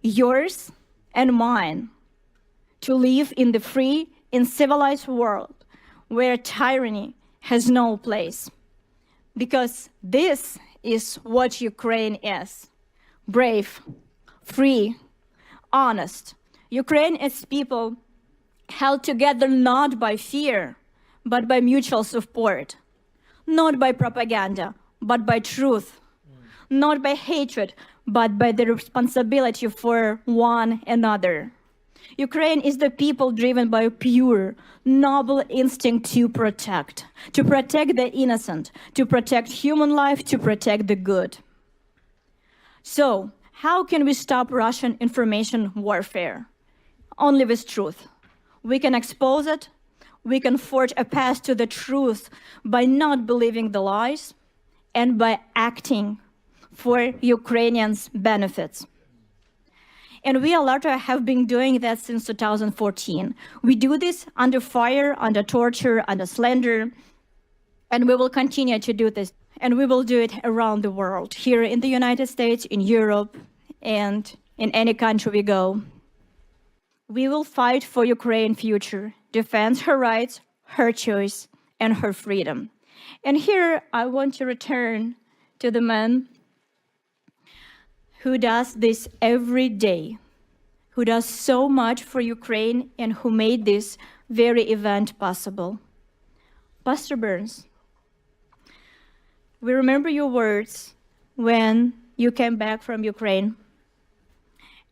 yours and mine, to live in the free and civilized world where tyranny has no place. Because this is what Ukraine is: brave, free, honest. Ukraine is people held together not by fear, but by mutual support, not by propaganda, but by truth, not by hatred, but by the responsibility for one another. Ukraine is the people driven by a pure, noble instinct to protect the innocent, to protect human life, to protect the good. So, how can we stop Russian information warfare? Only with truth. We can expose it. We can forge a path to the truth by not believing the lies and by acting for Ukrainians' benefits. And we, ALLATRA, have been doing that since 2014. We do this under fire, under torture, under slander, and we will continue to do this. And we will do it around the world, here in the United States, in Europe, and in any country we go. We will fight for Ukraine's future, defend her rights, her choice, and her freedom. And here I want to return to the man who does this every day, who does so much for Ukraine and who made this very event possible. Pastor Burns, we remember your words when you came back from Ukraine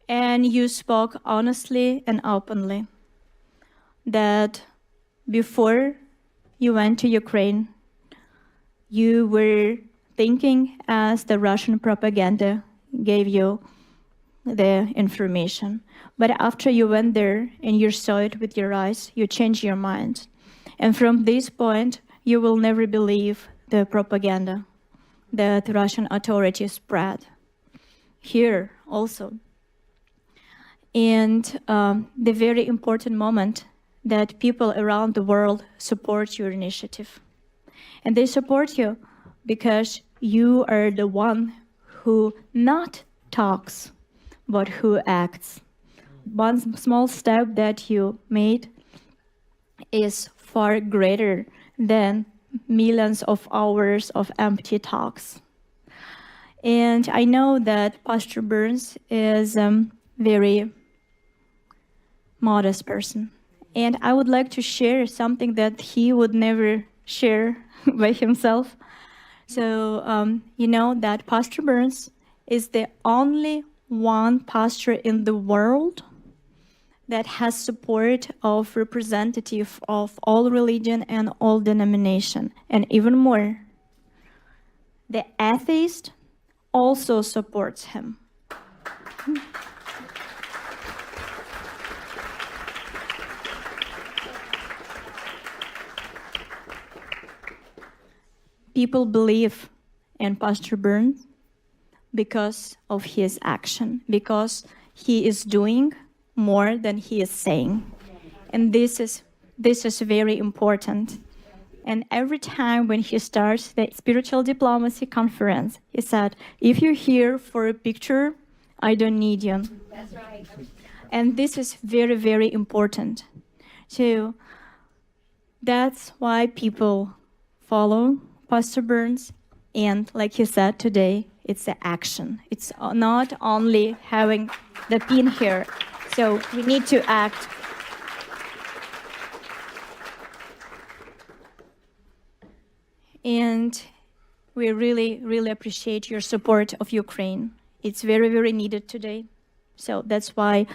and you spoke honestly and openly that before you went to Ukraine, you were thinking as the Russian propaganda gave you the information. But after you went there and you saw it with your eyes, you changed your mind. And from this point, you will never believe the propaganda that Russian authorities spread. Here also. And the very important moment that people around the world support your initiative. And they support you because you are the one who not talks, but who acts. One small step that you made is far greater than millions of hours of empty talks. And I know that Pastor Burns is a very modest person. And I would like to share something that he would never share by himself. So, you know that Pastor Burns is the only one pastor in the world that has support of representative of all religion and all denomination. And even more, the atheist also supports him. People believe in Pastor Burns because of his action, because he is doing more than he is saying. And this is very important. And every time when he starts the Spiritual Diplomacy Conference, he said, if you're here for a picture, I don't need you. That's right. And this is very, very important. So that's why people follow Pastor Burns. And like he said today, it's the action. It's not only having the pin here. So we need to act. And we really, really appreciate your support of Ukraine. It's very, very needed today. So that's why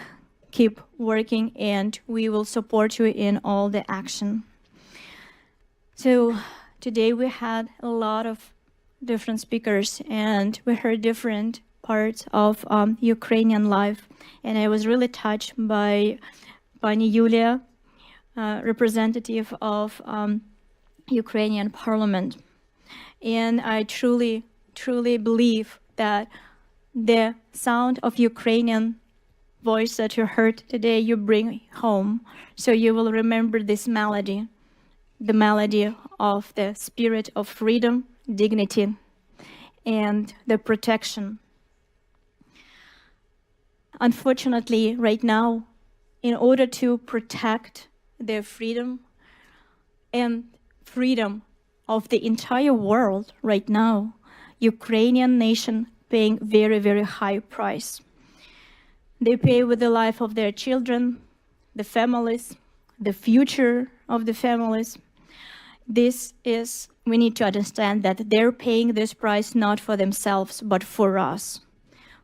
keep working and we will support you in all the action. So today we had a lot of different speakers and we heard different parts of Ukrainian life. And I was really touched by Pani Yulia, representative of Ukrainian parliament. And I truly, truly believe that the sound of Ukrainian voice that you heard today, you bring home. So you will remember this melody, the melody of the spirit of freedom, dignity, and the protection. Unfortunately, right now, in order to protect their freedom and freedom of the entire world right now, Ukrainian nation paying very, very high price. They pay with the life of their children, the families, the future of the families. We need to understand that they're paying this price not for themselves, but for us,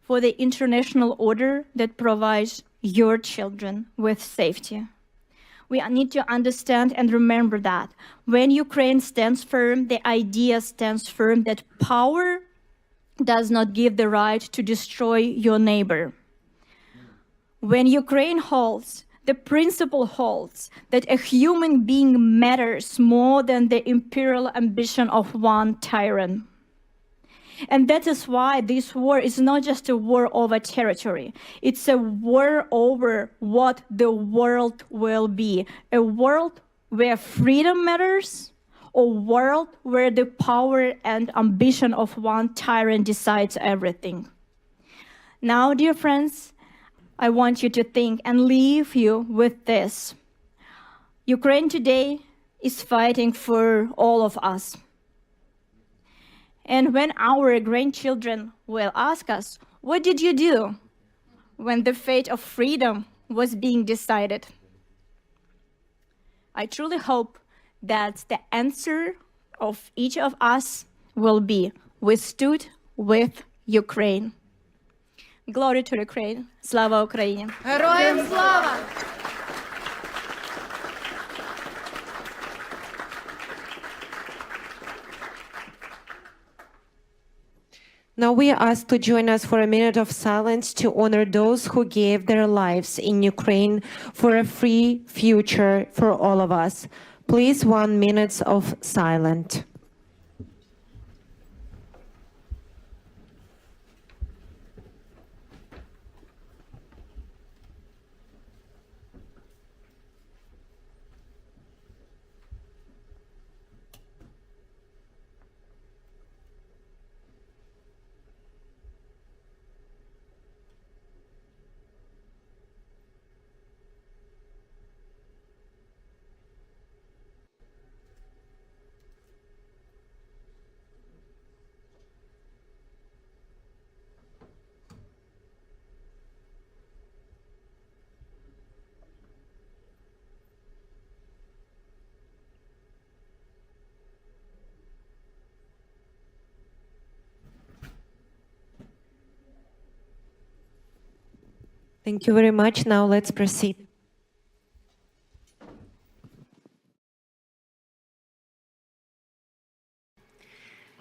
for the international order that provides your children with safety. We need to understand and remember that when Ukraine stands firm, the idea stands firm that power does not give the right to destroy your neighbor. When Ukraine holds, the principle holds that a human being matters more than the imperial ambition of one tyrant. And that is why this war is not just a war over territory. It's a war over what the world will be. A world where freedom matters, a world where the power and ambition of one tyrant decides everything. Now, dear friends, I want you to think and leave you with this. Ukraine today is fighting for all of us. And when our grandchildren will ask us, what did you do when the fate of freedom was being decided? I truly hope that the answer of each of us will be, we stood with Ukraine. Glory to Ukraine. Slava Ukraini. Героям слава! Now we are asked to join us for a minute of silence to honor those who gave their lives in Ukraine for a free future for all of us. Please, 1 minute of silence. Thank you very much. Now let's proceed.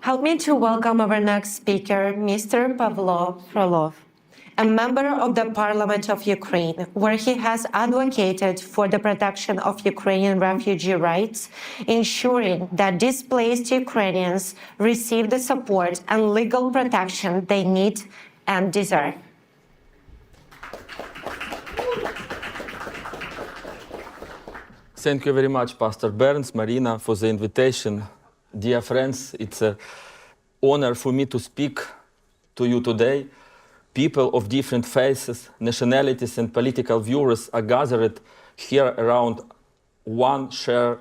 Help me to welcome our next speaker, Mr. Pavlo Frolov, a member of the Parliament of Ukraine, where he has advocated for the protection of Ukrainian refugee rights, ensuring that displaced Ukrainians receive the support and legal protection they need and deserve. Thank you very much, Pastor Burns, Marina, for the invitation. Dear friends, it's an honor for me to speak to you today. People of different faiths, nationalities, and political views are gathered here around one shared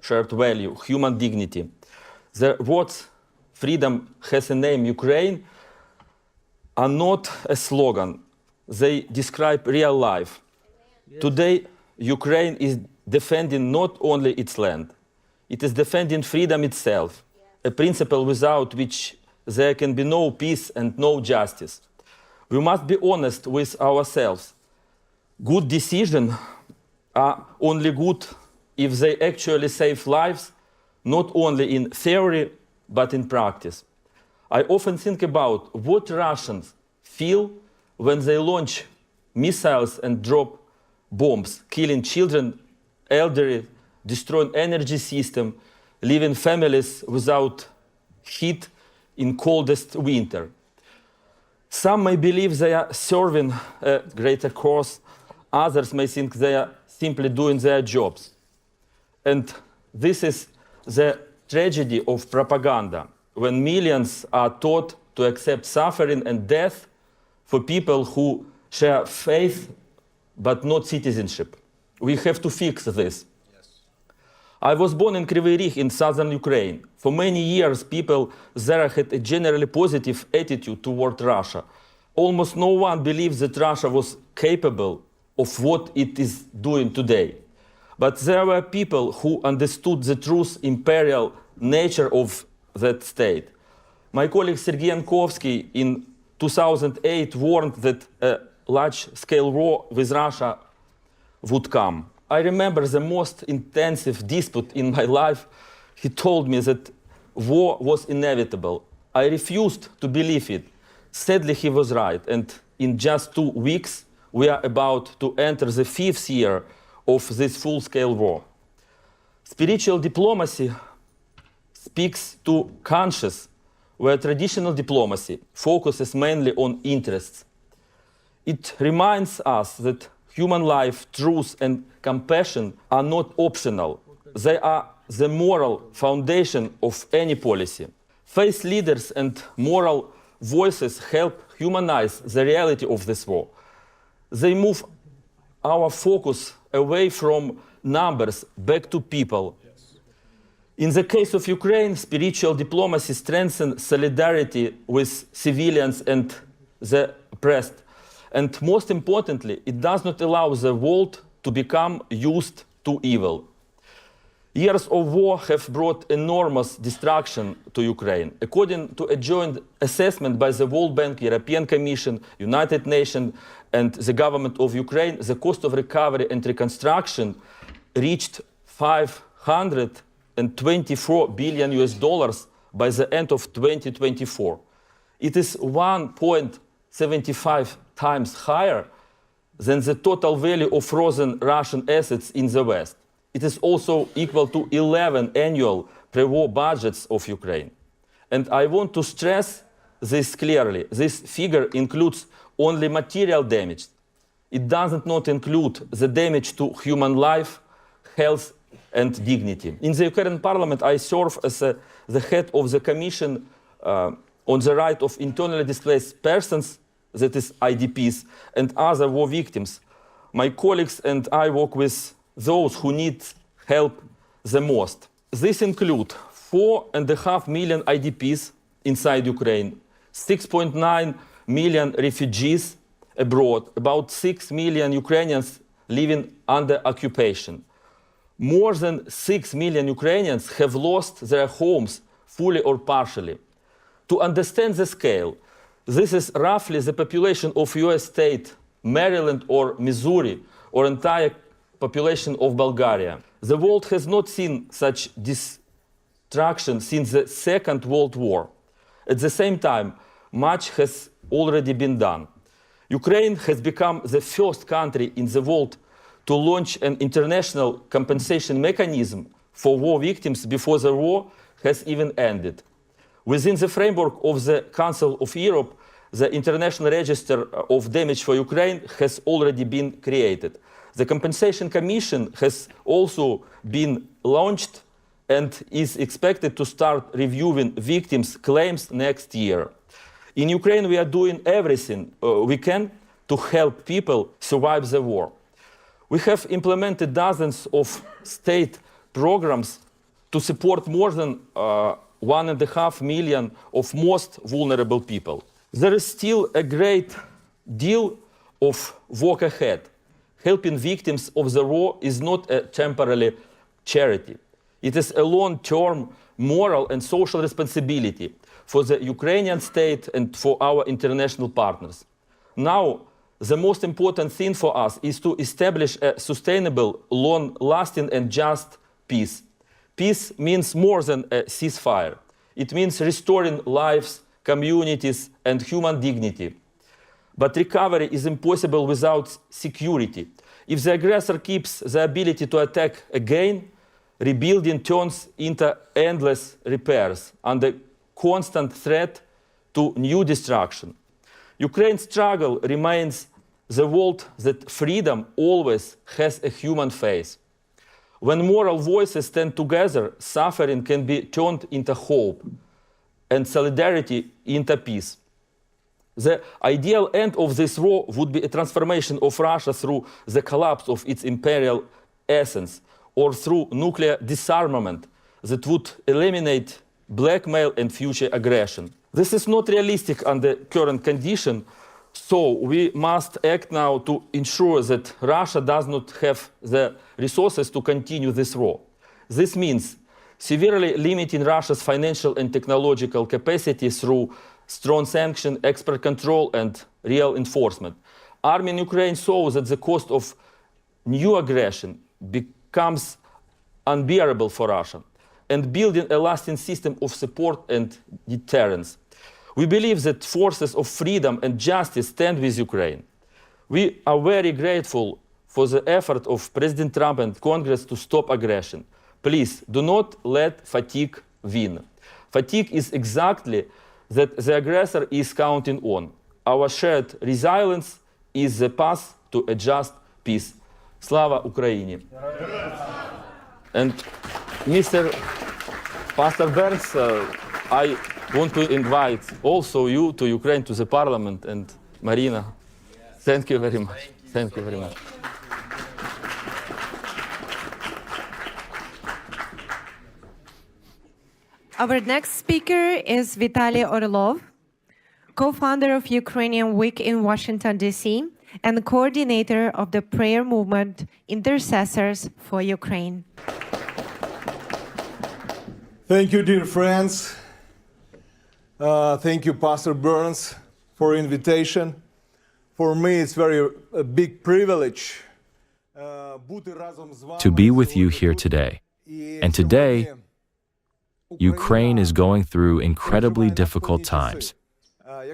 value, human dignity. The words "freedom has a name, Ukraine" are not a slogan. They describe real life. Yes. Today, Ukraine is defending not only its land, it is defending freedom itself, a principle without which there can be no peace and no justice. We must be honest with ourselves. Good decisions are only good if they actually save lives, not only in theory, but in practice. I often think about what Russians feel when they launch missiles and drop bombs, killing children, elderly, destroying energy system, leaving families without heat in coldest winter. Some may believe they are serving a greater cause. Others may think they are simply doing their jobs. And this is the tragedy of propaganda, when millions are taught to accept suffering and death for people who share faith but not citizenship. We have to fix this. Yes. I was born in Kryvyi Rih in southern Ukraine. For many years, people there had a generally positive attitude toward Russia. Almost no one believed that Russia was capable of what it is doing today. But there were people who understood the true imperial nature of that state. My colleague Sergei Yankovsky in 2008 warned that a large-scale war with Russia would come. I remember the most intensive dispute in my life. He told me that war was inevitable. I refused to believe it. Sadly, he was right, and in just 2 weeks, we are about to enter the 5th year of this full-scale war. Spiritual diplomacy speaks to conscience, where traditional diplomacy focuses mainly on interests. It reminds us that human life, truth, and compassion are not optional. They are the moral foundation of any policy. Faith leaders and moral voices help humanize the reality of this war. They move our focus away from numbers back to people. In the case of Ukraine, spiritual diplomacy strengthens solidarity with civilians and the oppressed. And most importantly, it does not allow the world to become used to evil. Years of war have brought enormous destruction to Ukraine. According to a joint assessment by the World Bank, European Commission, United Nations, and the government of Ukraine, the cost of recovery and reconstruction reached $524 billion by the end of 2024. It is 1.75 times higher than the total value of frozen Russian assets in the West. It is also equal to 11 annual pre-war budgets of Ukraine. And I want to stress this clearly. This figure includes only material damage. It does not include the damage to human life, health, and dignity. In the Ukrainian parliament, I serve as the head of the Commission on the Right of Internally Displaced Persons, that is IDPs, and other war victims. My colleagues and I work with those who need help the most. This includes 4.5 million IDPs inside Ukraine, 6.9 million refugees abroad, about 6 million Ukrainians living under occupation. More than 6 million Ukrainians have lost their homes fully or partially. To understand the scale, this is roughly the population of US state, Maryland or Missouri, or entire population of Bulgaria. The world has not seen such destruction since the Second World War. At the same time, much has already been done. Ukraine has become the first country in the world to launch an international compensation mechanism for war victims before the war has even ended. Within the framework of the Council of Europe, the International Register of Damage for Ukraine has already been created. The Compensation Commission has also been launched and is expected to start reviewing victims' claims next year. In Ukraine, we are doing everything we can to help people survive the war. We have implemented dozens of state programs to support more than 1.5 million of most vulnerable people. There is still a great deal of work ahead. Helping victims of the war is not a temporary charity. It is a long-term moral and social responsibility for the Ukrainian state and for our international partners. Now, the most important thing for us is to establish a sustainable, long-lasting and just peace. Peace means more than a ceasefire. It means restoring lives, communities, and human dignity. But recovery is impossible without security. If the aggressor keeps the ability to attack again, rebuilding turns into endless repairs under constant threat to new destruction. Ukraine's struggle reminds the world that freedom always has a human face. When moral voices stand together, suffering can be turned into hope and solidarity into peace. The ideal end of this war would be a transformation of Russia through the collapse of its imperial essence, or through nuclear disarmament that would eliminate blackmail and future aggression. This is not realistic under current conditions, So we must act now to ensure that Russia does not have the resources to continue this war. This means severely limiting Russia's financial and technological capacity through strong sanction, export control, and real enforcement. Arming Ukraine so that the cost of new aggression becomes unbearable for Russia, and building a lasting system of support and deterrence. We believe that forces of freedom and justice stand with Ukraine. We are very grateful for the effort of President Trump and Congress to stop aggression. Please do not let fatigue win. Fatigue is exactly that the aggressor is counting on. Our shared resilience is the path to a just peace. Slava Ukraini! And Mr. Pastor Burns, I want to invite also you to Ukraine, to the parliament, and Marina. Thank you very much. Thank you very much. Our next speaker is Vitaly Orlov, co-founder of Ukrainian Week in Washington, D.C., and coordinator of the prayer movement Intercessors for Ukraine. Thank you, dear friends. Thank you, Pastor Burns, for invitation. For me, it's a big privilege to be with you here today. And today, Ukraine is going through incredibly difficult times.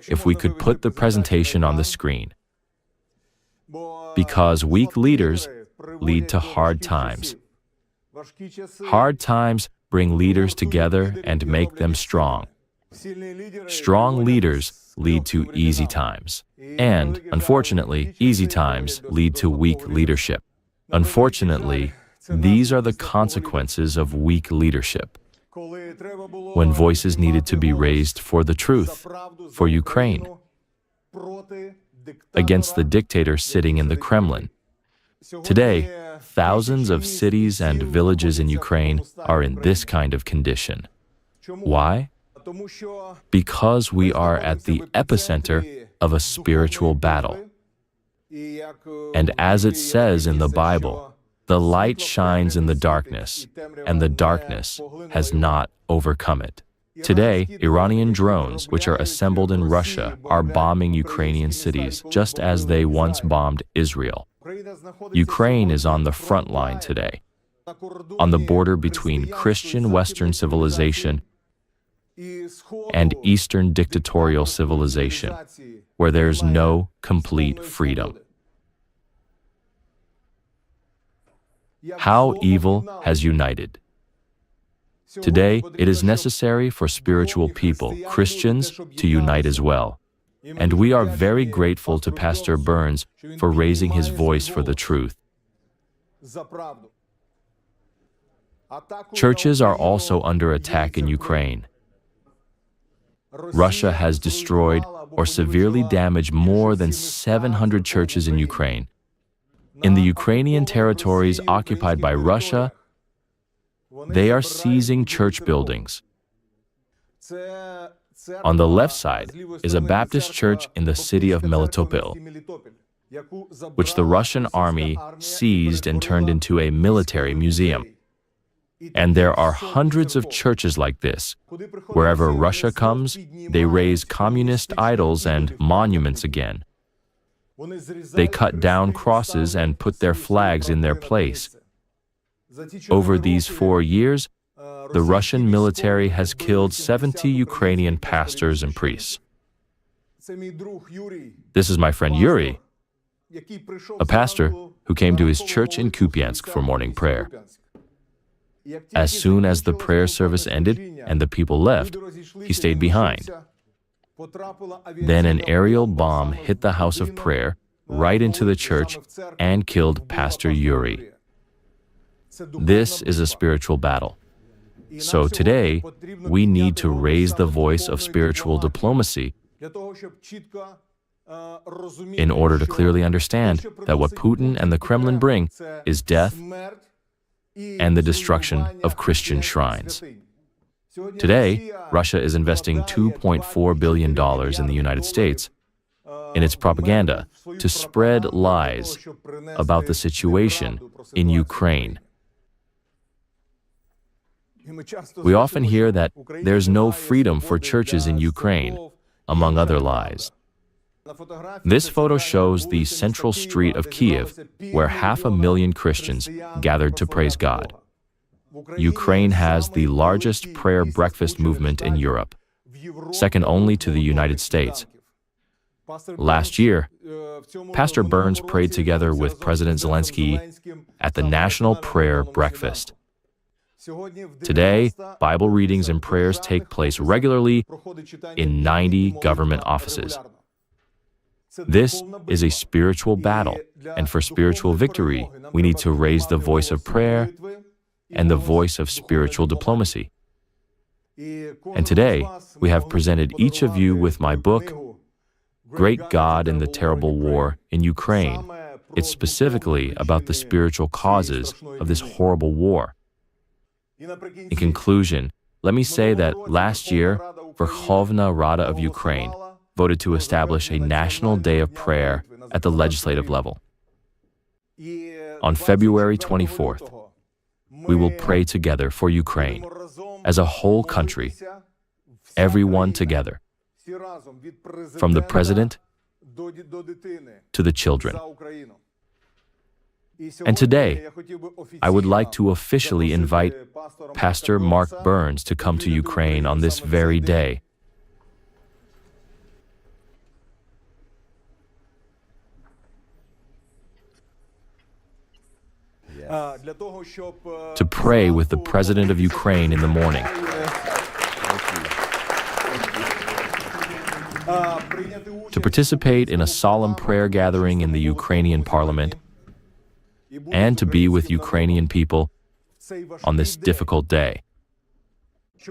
If we could put the presentation on the screen. Because weak leaders lead to hard times. Hard times bring leaders together and make them strong. Strong leaders lead to easy times. And, unfortunately, easy times lead to weak leadership. Unfortunately, these are the consequences of weak leadership. When voices needed to be raised for the truth, for Ukraine, against the dictator sitting in the Kremlin. Today, thousands of cities and villages in Ukraine are in this kind of condition. Why? Because we are at the epicenter of a spiritual battle. And as it says in the Bible, the light shines in the darkness, and the darkness has not overcome it. Today, Iranian drones, which are assembled in Russia, are bombing Ukrainian cities, just as they once bombed Israel. Ukraine is on the front line today, on the border between Christian Western civilization and Eastern dictatorial civilization, where there's no complete freedom. How evil has united. Today, it is necessary for spiritual people, Christians, to unite as well. And we are very grateful to Pastor Burns for raising his voice for the truth. Churches are also under attack in Ukraine. Russia has destroyed or severely damaged more than 700 churches in Ukraine. In the Ukrainian territories occupied by Russia, they are seizing church buildings. On the left side is a Baptist church in the city of Melitopol, which the Russian army seized and turned into a military museum. And there are hundreds of churches like this. Wherever Russia comes, they raise communist idols and monuments again. They cut down crosses and put their flags in their place. Over these 4 years, the Russian military has killed 70 Ukrainian pastors and priests. This is my friend Yuri, a pastor who came to his church in Kupiansk for morning prayer. As soon as the prayer service ended and the people left, he stayed behind. Then an aerial bomb hit the house of prayer right into the church and killed Pastor Yuri. This is a spiritual battle. So today, we need to raise the voice of spiritual diplomacy in order to clearly understand that what Putin and the Kremlin bring is death and the destruction of Christian shrines. Today, Russia is investing $2.4 billion in the United States in its propaganda to spread lies about the situation in Ukraine. We often hear that there's no freedom for churches in Ukraine, among other lies. This photo shows the central street of Kiev, where 500,000 Christians gathered to praise God. Ukraine has the largest prayer breakfast movement in Europe, second only to the United States. Last year, Pastor Burns prayed together with President Zelensky at the National Prayer Breakfast. Today, Bible readings and prayers take place regularly in 90 government offices. This is a spiritual battle, and for spiritual victory, we need to raise the voice of prayer and the voice of spiritual diplomacy. And today, we have presented each of you with my book, Great God in the Terrible War in Ukraine. It's specifically about the spiritual causes of this horrible war. In conclusion, let me say that last year, Verkhovna Rada of Ukraine voted to establish a national day of prayer at the legislative level. On February 24th, we will pray together for Ukraine as a whole country, everyone together, from the president to the children. And today, I would like to officially invite Pastor Mark Burns to come to Ukraine on this very day. To pray with the President of Ukraine in the morning. To participate in a solemn prayer gathering in the Ukrainian parliament, and to be with Ukrainian people on this difficult day.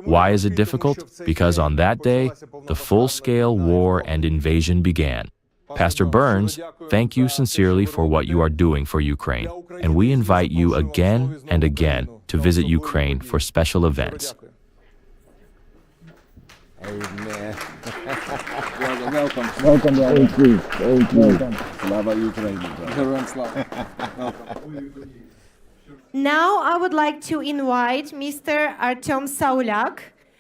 Why is it difficult? Because on that day, the full-scale war and invasion began. Pastor Burns, thank you sincerely for what you are doing for Ukraine, and we invite you again and again to visit Ukraine for special events. Amen. Welcome. Welcome. Thank you. Thank you. Slava Ukraine. Now I would like to invite Mr. Artem Saulyak,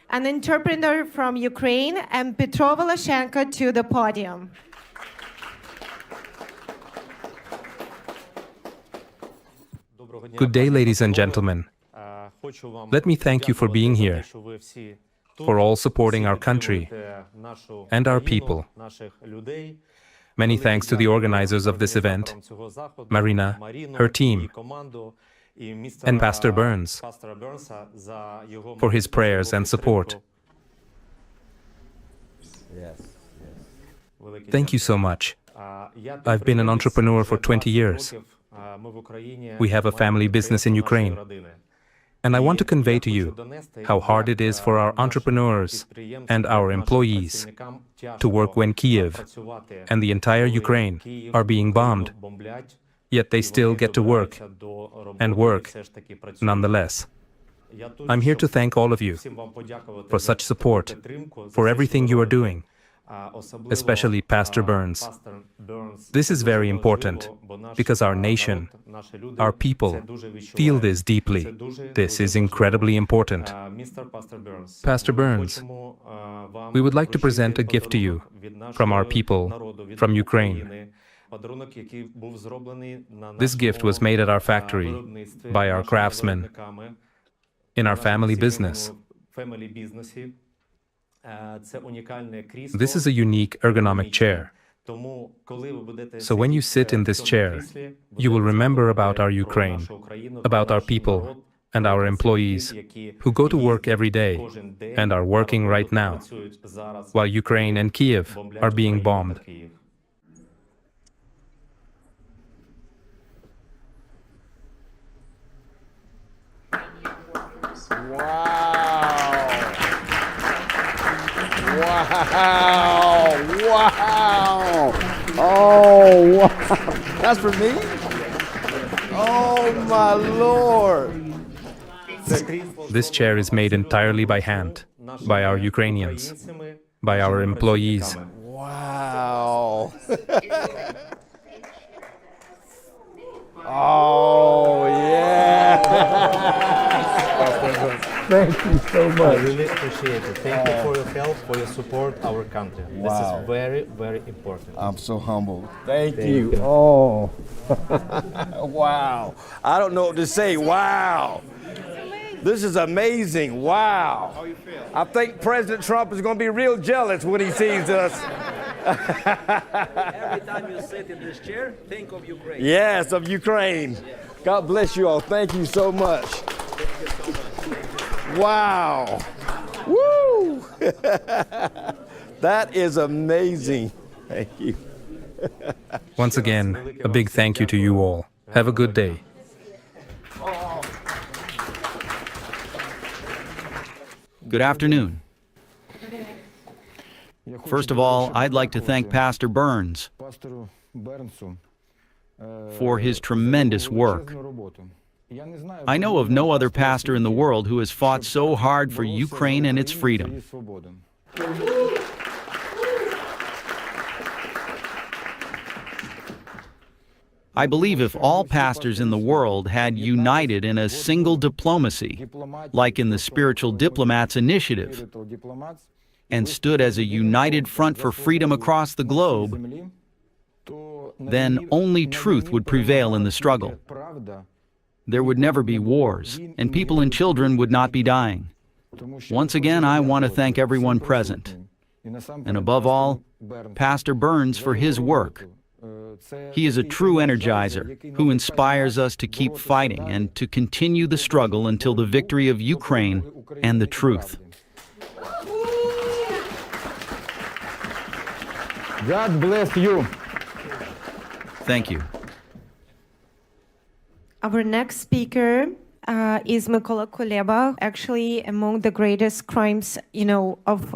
an interpreter from Ukraine, and Petro Voloshenko to the podium. Good day, ladies and gentlemen. Let me thank you for being here, for all supporting our country and our people. Many thanks to the organizers of this event, Marina, her team, and Pastor Burns for his prayers and support. Thank you so much. I've been an entrepreneur for 20 years. We have a family business in Ukraine. And I want to convey to you how hard it is for our entrepreneurs and our employees to work when Kiev and the entire Ukraine are being bombed, yet they still get to work, and work nonetheless. I'm here to thank all of you for such support, for everything you are doing, especially Pastor Burns. This is very important because our nation, our people, feel this deeply. This is incredibly important. Pastor Burns, we would like to present a gift to you from our people, from Ukraine. This gift was made at our factory by our craftsmen in our family business. This is a unique ergonomic chair. So when you sit in this chair, you will remember about our Ukraine, about our people and our employees who go to work every day and are working right now, while Ukraine and Kiev are being bombed. Wow! Wow! Oh, wow! That's for me? Oh, my Lord! This chair is made entirely by hand, by our Ukrainians, by our employees. Wow. Oh, yeah. Thank you so much. I really appreciate it. Thank you for your help, for your support, our country. Wow. This is very, very important. I'm so humbled. Thank you. you. Oh. Wow. I don't know what to say. Wow. This is amazing. Wow. How you feel? I think President Trump is going to be real jealous when he sees us. Every time you sit in this chair, think of Ukraine. Yes, of Ukraine. God bless you all. Thank you so much. Wow. Woo. That is amazing. Thank you. Once again, a big thank you to you all. Have a good day. Good afternoon. First of all, I'd like to thank Pastor Burns for his tremendous work. I know of no other pastor in the world who has fought so hard for Ukraine and its freedom. I believe if all pastors in the world had united in a single diplomacy, like in the Spiritual Diplomats initiative, and stood as a united front for freedom across the globe, then only truth would prevail in the struggle. There would never be wars, and people and children would not be dying. Once again, I want to thank everyone present, and above all, Pastor Burns for his work. He is a true energizer who inspires us to keep fighting and to continue the struggle until the victory of Ukraine and the truth. God bless you. Thank you. Our next speaker is Mykola Kuleba. Actually, among the greatest crimes, of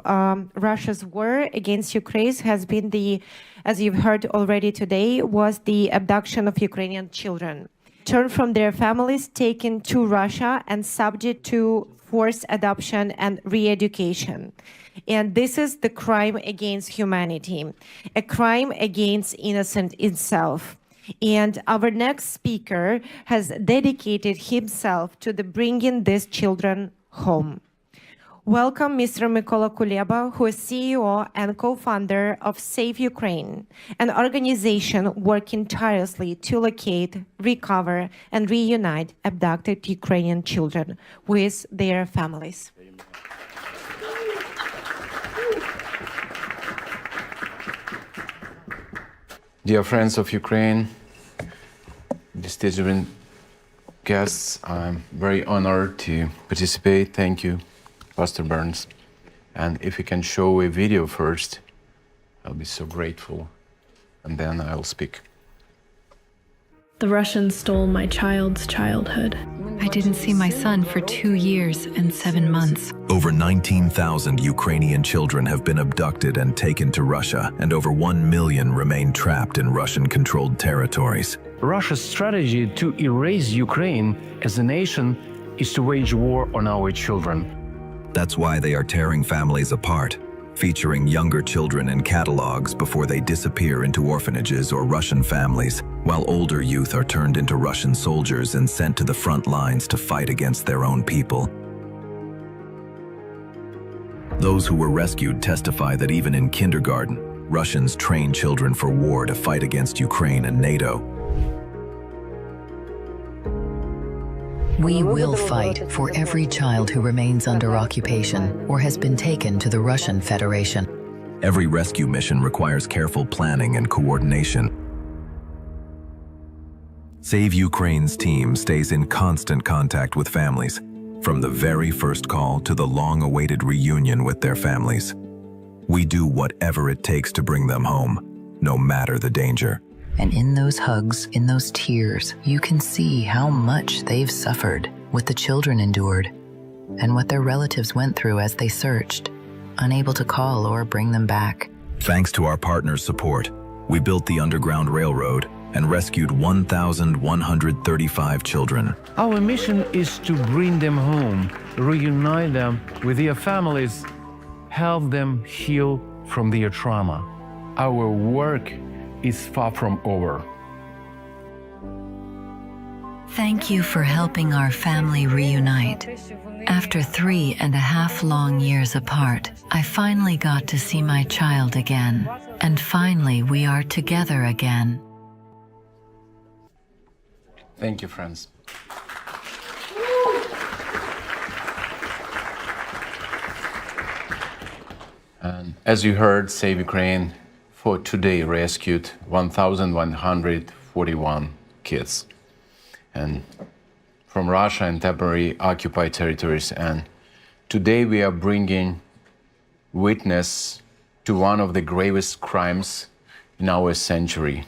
Russia's war against Ukraine has been as you've heard already today, was the abduction of Ukrainian children. Turned from their families, taken to Russia, and subject to forced adoption and re-education. And this is the crime against humanity, a crime against innocence itself. And our next speaker has dedicated himself to bringing these children home. Welcome, Mr. Mykola Kuleba, who is CEO and co-founder of Save Ukraine, an organization working tirelessly to locate, recover, and reunite abducted Ukrainian children with their families. Dear friends of Ukraine, distinguished guests, I'm very honored to participate. Thank you, Pastor Burns. And if you can show a video first, I'll be so grateful, and then I'll speak. The Russians stole my child's childhood. I didn't see my son for 2 years and 7 months. Over 19,000 Ukrainian children have been abducted and taken to Russia, and over 1 million remain trapped in Russian-controlled territories. Russia's strategy to erase Ukraine as a nation is to wage war on our children. That's why they are tearing families apart, featuring younger children in catalogs before they disappear into orphanages or Russian families, while older youth are turned into Russian soldiers and sent to the front lines to fight against their own people. Those who were rescued testify that even in kindergarten, Russians train children for war to fight against Ukraine and NATO. We will fight for every child who remains under occupation or has been taken to the Russian Federation. Every rescue mission requires careful planning and coordination. Save Ukraine's team stays in constant contact with families, from the very first call to the long-awaited reunion with their families. We do whatever it takes to bring them home, no matter the danger. And in those hugs, in those tears, you can see how much they've suffered, what the children endured, and what their relatives went through as they searched, unable to call or bring them back. Thanks to our partners' support, we built the Underground Railroad and rescued 1,135 children. Our mission is to bring them home, reunite them with their families, help them heal from their trauma. our work is far from over. Thank you for helping our family reunite. After 3.5 long years apart, I finally got to see my child again. And finally, we are together again. Thank you, friends. And as you heard, Save Ukraine for today rescued 1,141 kids and from Russia and temporary occupied territories. And today we are bringing witness to one of the gravest crimes in our century: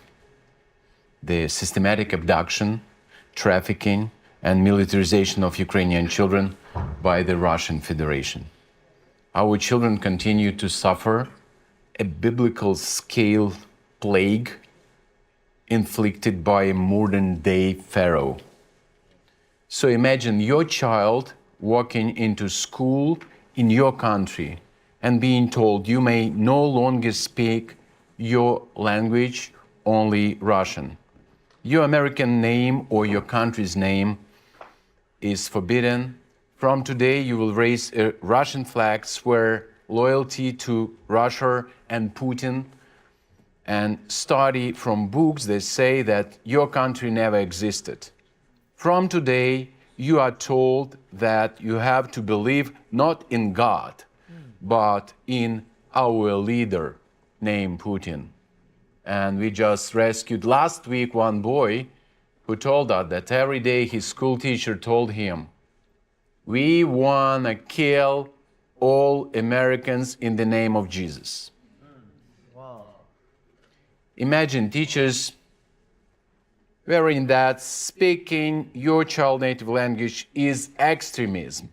the systematic abduction, trafficking, and militarization of Ukrainian children by the Russian Federation. Our children continue to suffer a biblical scale plague inflicted by a modern-day Pharaoh. So imagine your child walking into school in your country and being told you may no longer speak your language, only Russian. Your American name or your country's name is forbidden. From today, you will raise a Russian flag, swear loyalty to Russia and Putin, and study from books that say that your country never existed. From today, you are told that you have to believe not in God, but in our leader named Putin. And we just rescued last week one boy who told us that every day his school teacher told him, "We want to kill all Americans in the name of Jesus." Imagine teachers wearing that speaking your child's native language is extremism.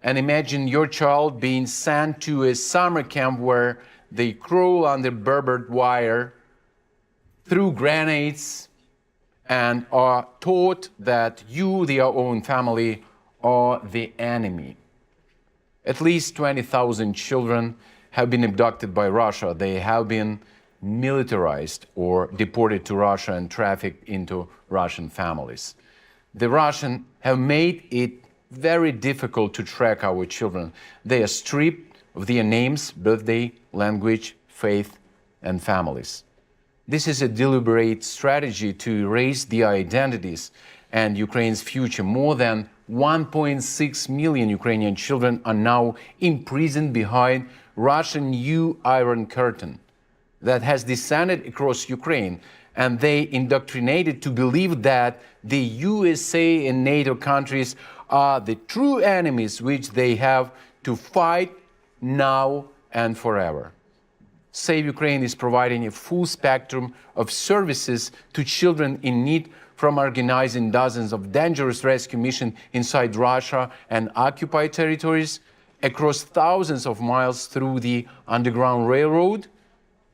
And imagine your child being sent to a summer camp where they crawl under barbed wire, through grenades, and are taught that you, their own family, are the enemy. At least 20,000 children have been abducted by Russia. They have been militarized or deported to Russia and trafficked into Russian families. The Russians have made it very difficult to track our children. They are stripped of their names, birthday, language, faith, and families. This is a deliberate strategy to erase their identities and Ukraine's future. More than 1.6 million Ukrainian children are now imprisoned behind Russian new Iron Curtain that has descended across Ukraine, and they indoctrinated to believe that the USA and NATO countries are the true enemies which they have to fight now and forever. Save Ukraine is providing a full spectrum of services to children in need, from organizing dozens of dangerous rescue missions inside Russia and occupied territories, across thousands of miles through the Underground Railroad.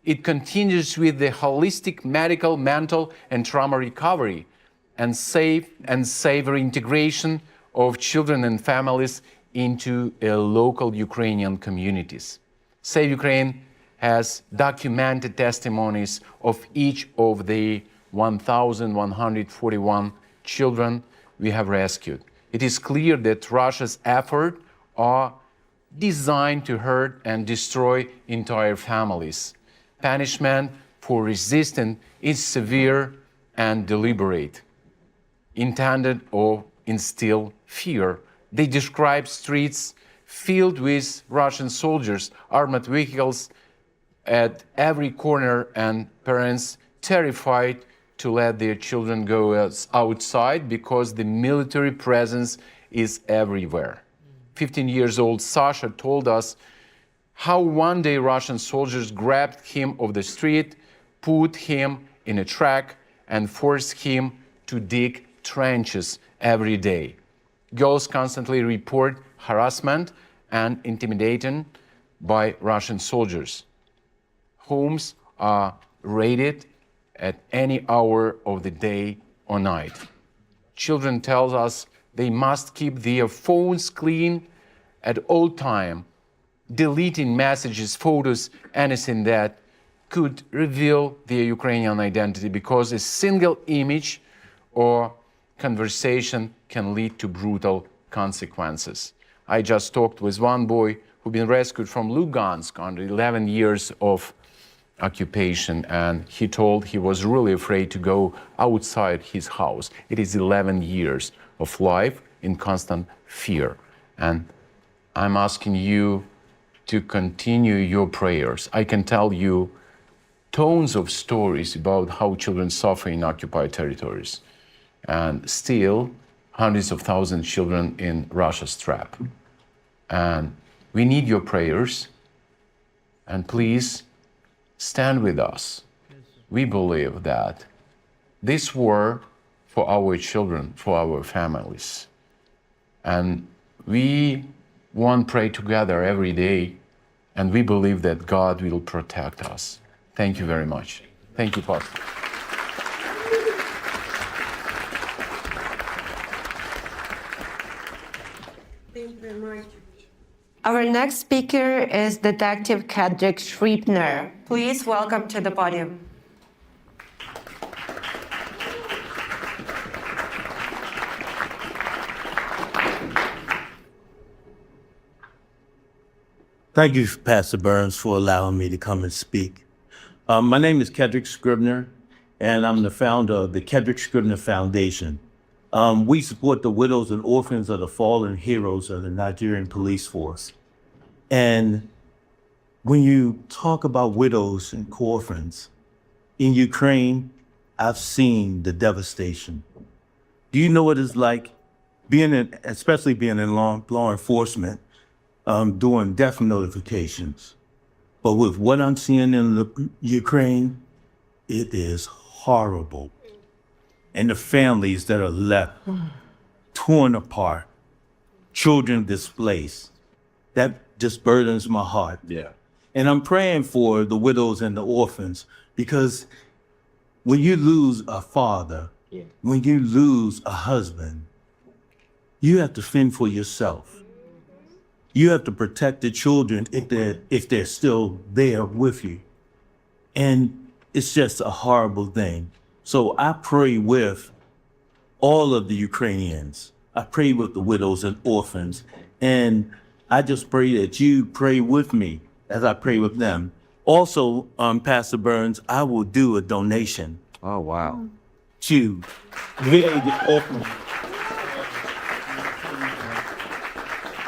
It continues with the holistic medical, mental, and trauma recovery and safe and safer integration of children and families into local Ukrainian communities. Save Ukraine has documented testimonies of each of the 1,141 children we have rescued. It is clear that Russia's efforts are designed to hurt and destroy entire families. Punishment for resistance is severe and deliberate, intended to instill fear. They describe streets filled with Russian soldiers, armored vehicles at every corner, and parents terrified to let their children go outside because the military presence is everywhere. 15-year-old Sasha told us how one day Russian soldiers grabbed him off the street, put him in a truck, and forced him to dig trenches every day. Girls constantly report harassment and intimidation by Russian soldiers. Homes are raided at any hour of the day or night. Children tell us they must keep their phones clean at all time, deleting messages, photos, anything that could reveal their Ukrainian identity, because a single image or conversation can lead to brutal consequences. I just talked with one boy who'd been rescued from Lugansk under 11 years of occupation, and he told he was really afraid to go outside his house. It is 11 years of life in constant fear. And I'm asking you to continue your prayers. I can tell you tons of stories about how children suffer in occupied territories, and still hundreds of thousands of children in Russia's trap. And we need your prayers, and please stand with us. We believe that this war for our children, for our families, and we want to pray together every day, and we believe that God will protect us. Thank you very much. Thank you, Pastor. Thank you very much. Our next speaker is Detective Kedrick Schriepner. Please welcome to the podium. Thank you, Pastor Burns, for allowing me to come and speak. My name is Kedrick Scribner, and I'm the founder of the Kedrick Scribner Foundation. We support the widows and orphans of the fallen heroes of the Nigerian police force. And when you talk about widows and orphans, in Ukraine, I've seen the devastation. Do you know what it's like especially being in law enforcement, doing death notifications? But with what I'm seeing in the Ukraine, it is horrible. And the families that are left, torn apart, children displaced, that just burdens my heart. Yeah. And I'm praying for the widows and the orphans, because when you lose a father, when you lose a husband, you have to fend for yourself. You have to protect the children if they're still there with you. And it's just a horrible thing. So I pray with all of the Ukrainians. I pray with the widows and orphans. And I just pray that you pray with me as I pray with them. Also, Pastor Burns, I will do a donation. Oh, wow. To the orphans.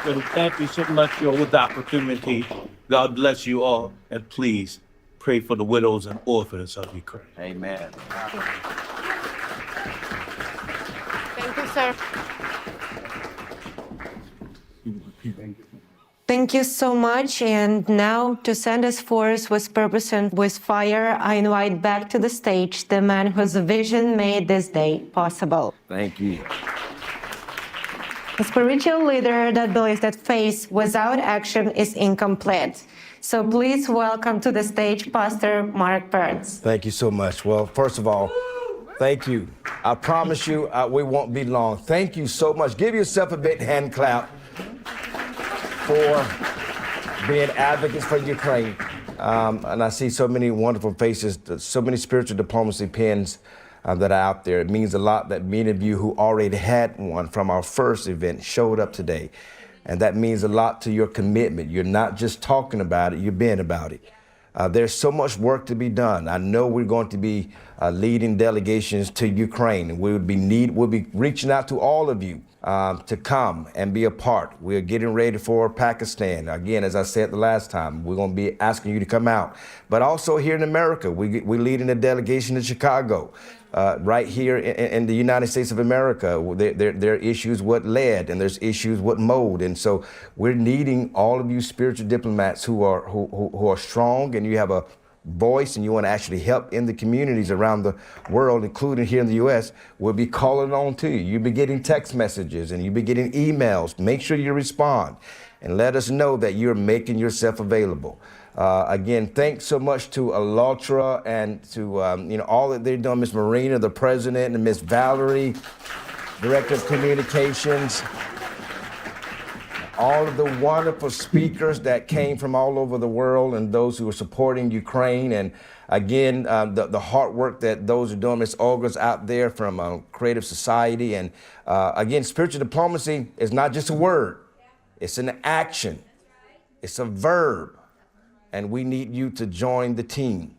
So thank you so much for the opportunity. God bless you all. And please pray for the widows and orphans of Ukraine. Amen. Thank you, sir. Thank you so much. And now, to send us forth with purpose and with fire, I invite back to the stage the man whose vision made this day possible. Thank you. A spiritual leader that believes that faith without action is incomplete. So please welcome to the stage Pastor Mark Burns. Thank you so much. Well, first of all, thank you. I promise you we won't be long. Thank you so much. Give yourself a big hand clap for being advocates for Ukraine. And I see so many wonderful faces, so many spiritual diplomacy pins that are out there. It means a lot that many of you who already had one from our first event showed up today. And that means a lot to your commitment. You're not just talking about it, you're being about it. There's so much work to be done. I know we're going to be leading delegations to Ukraine, and we'll be reaching out to all of you to come and be a part. We're getting ready for Pakistan. Again, as I said the last time, we're going to be asking you to come out. But also here in America, we're leading a delegation to Chicago. Right here in the United States of America, there are issues with lead, and there's issues with mold, and so we're needing all of you spiritual diplomats who are strong, and you have a voice, and you want to actually help in the communities around the world, including here in the U.S. We'll be calling on to you. You'll be getting text messages, and you'll be getting emails. Make sure you respond, and let us know that you're making yourself available. Again, thanks so much to ALLATRA and to all that they're doing, Ms. Marina, the president, and Ms. Valerie, director of communications. all of the wonderful speakers that came from all over the world and those who are supporting Ukraine. And again, the hard work that those are doing. Miss Olga's out there from Creative Society. And again, spiritual diplomacy is not just a word. It's an action. It's a verb. And we need you to join the team.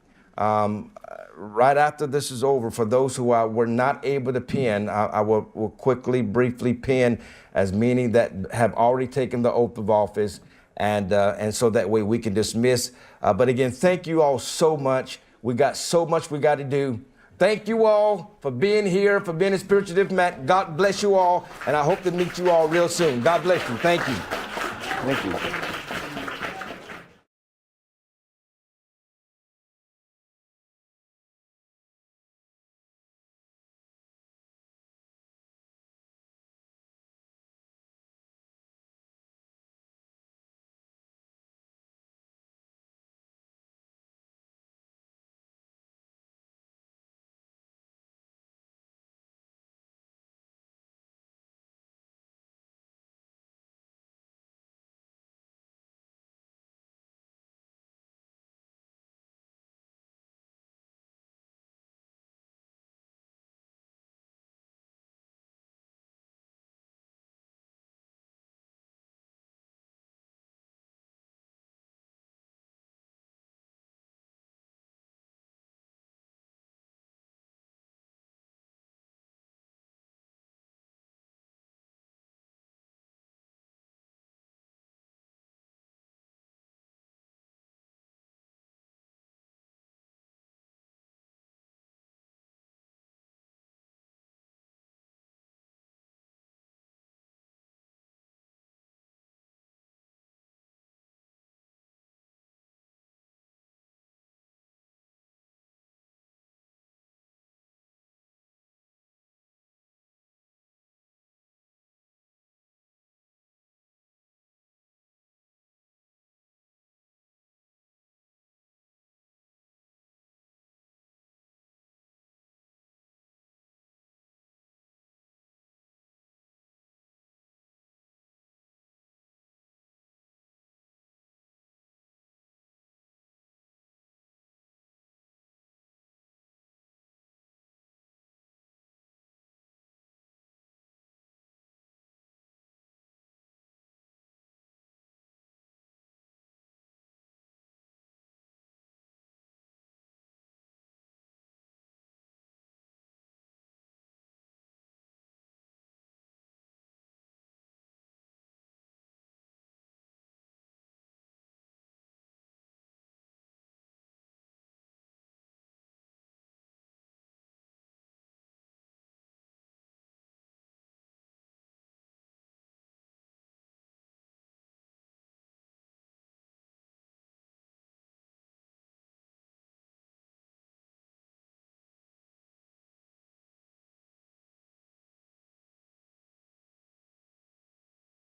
Right after this is over, for those who were not able to pin, I will quickly, briefly pin as many that have already taken the oath of office, and so that way we can dismiss. But again, thank you all so much. We got so much we got to do. Thank you all for being here, for being a spiritual diplomat. God bless you all, and I hope to meet you all real soon. God bless you. Thank you. Thank you.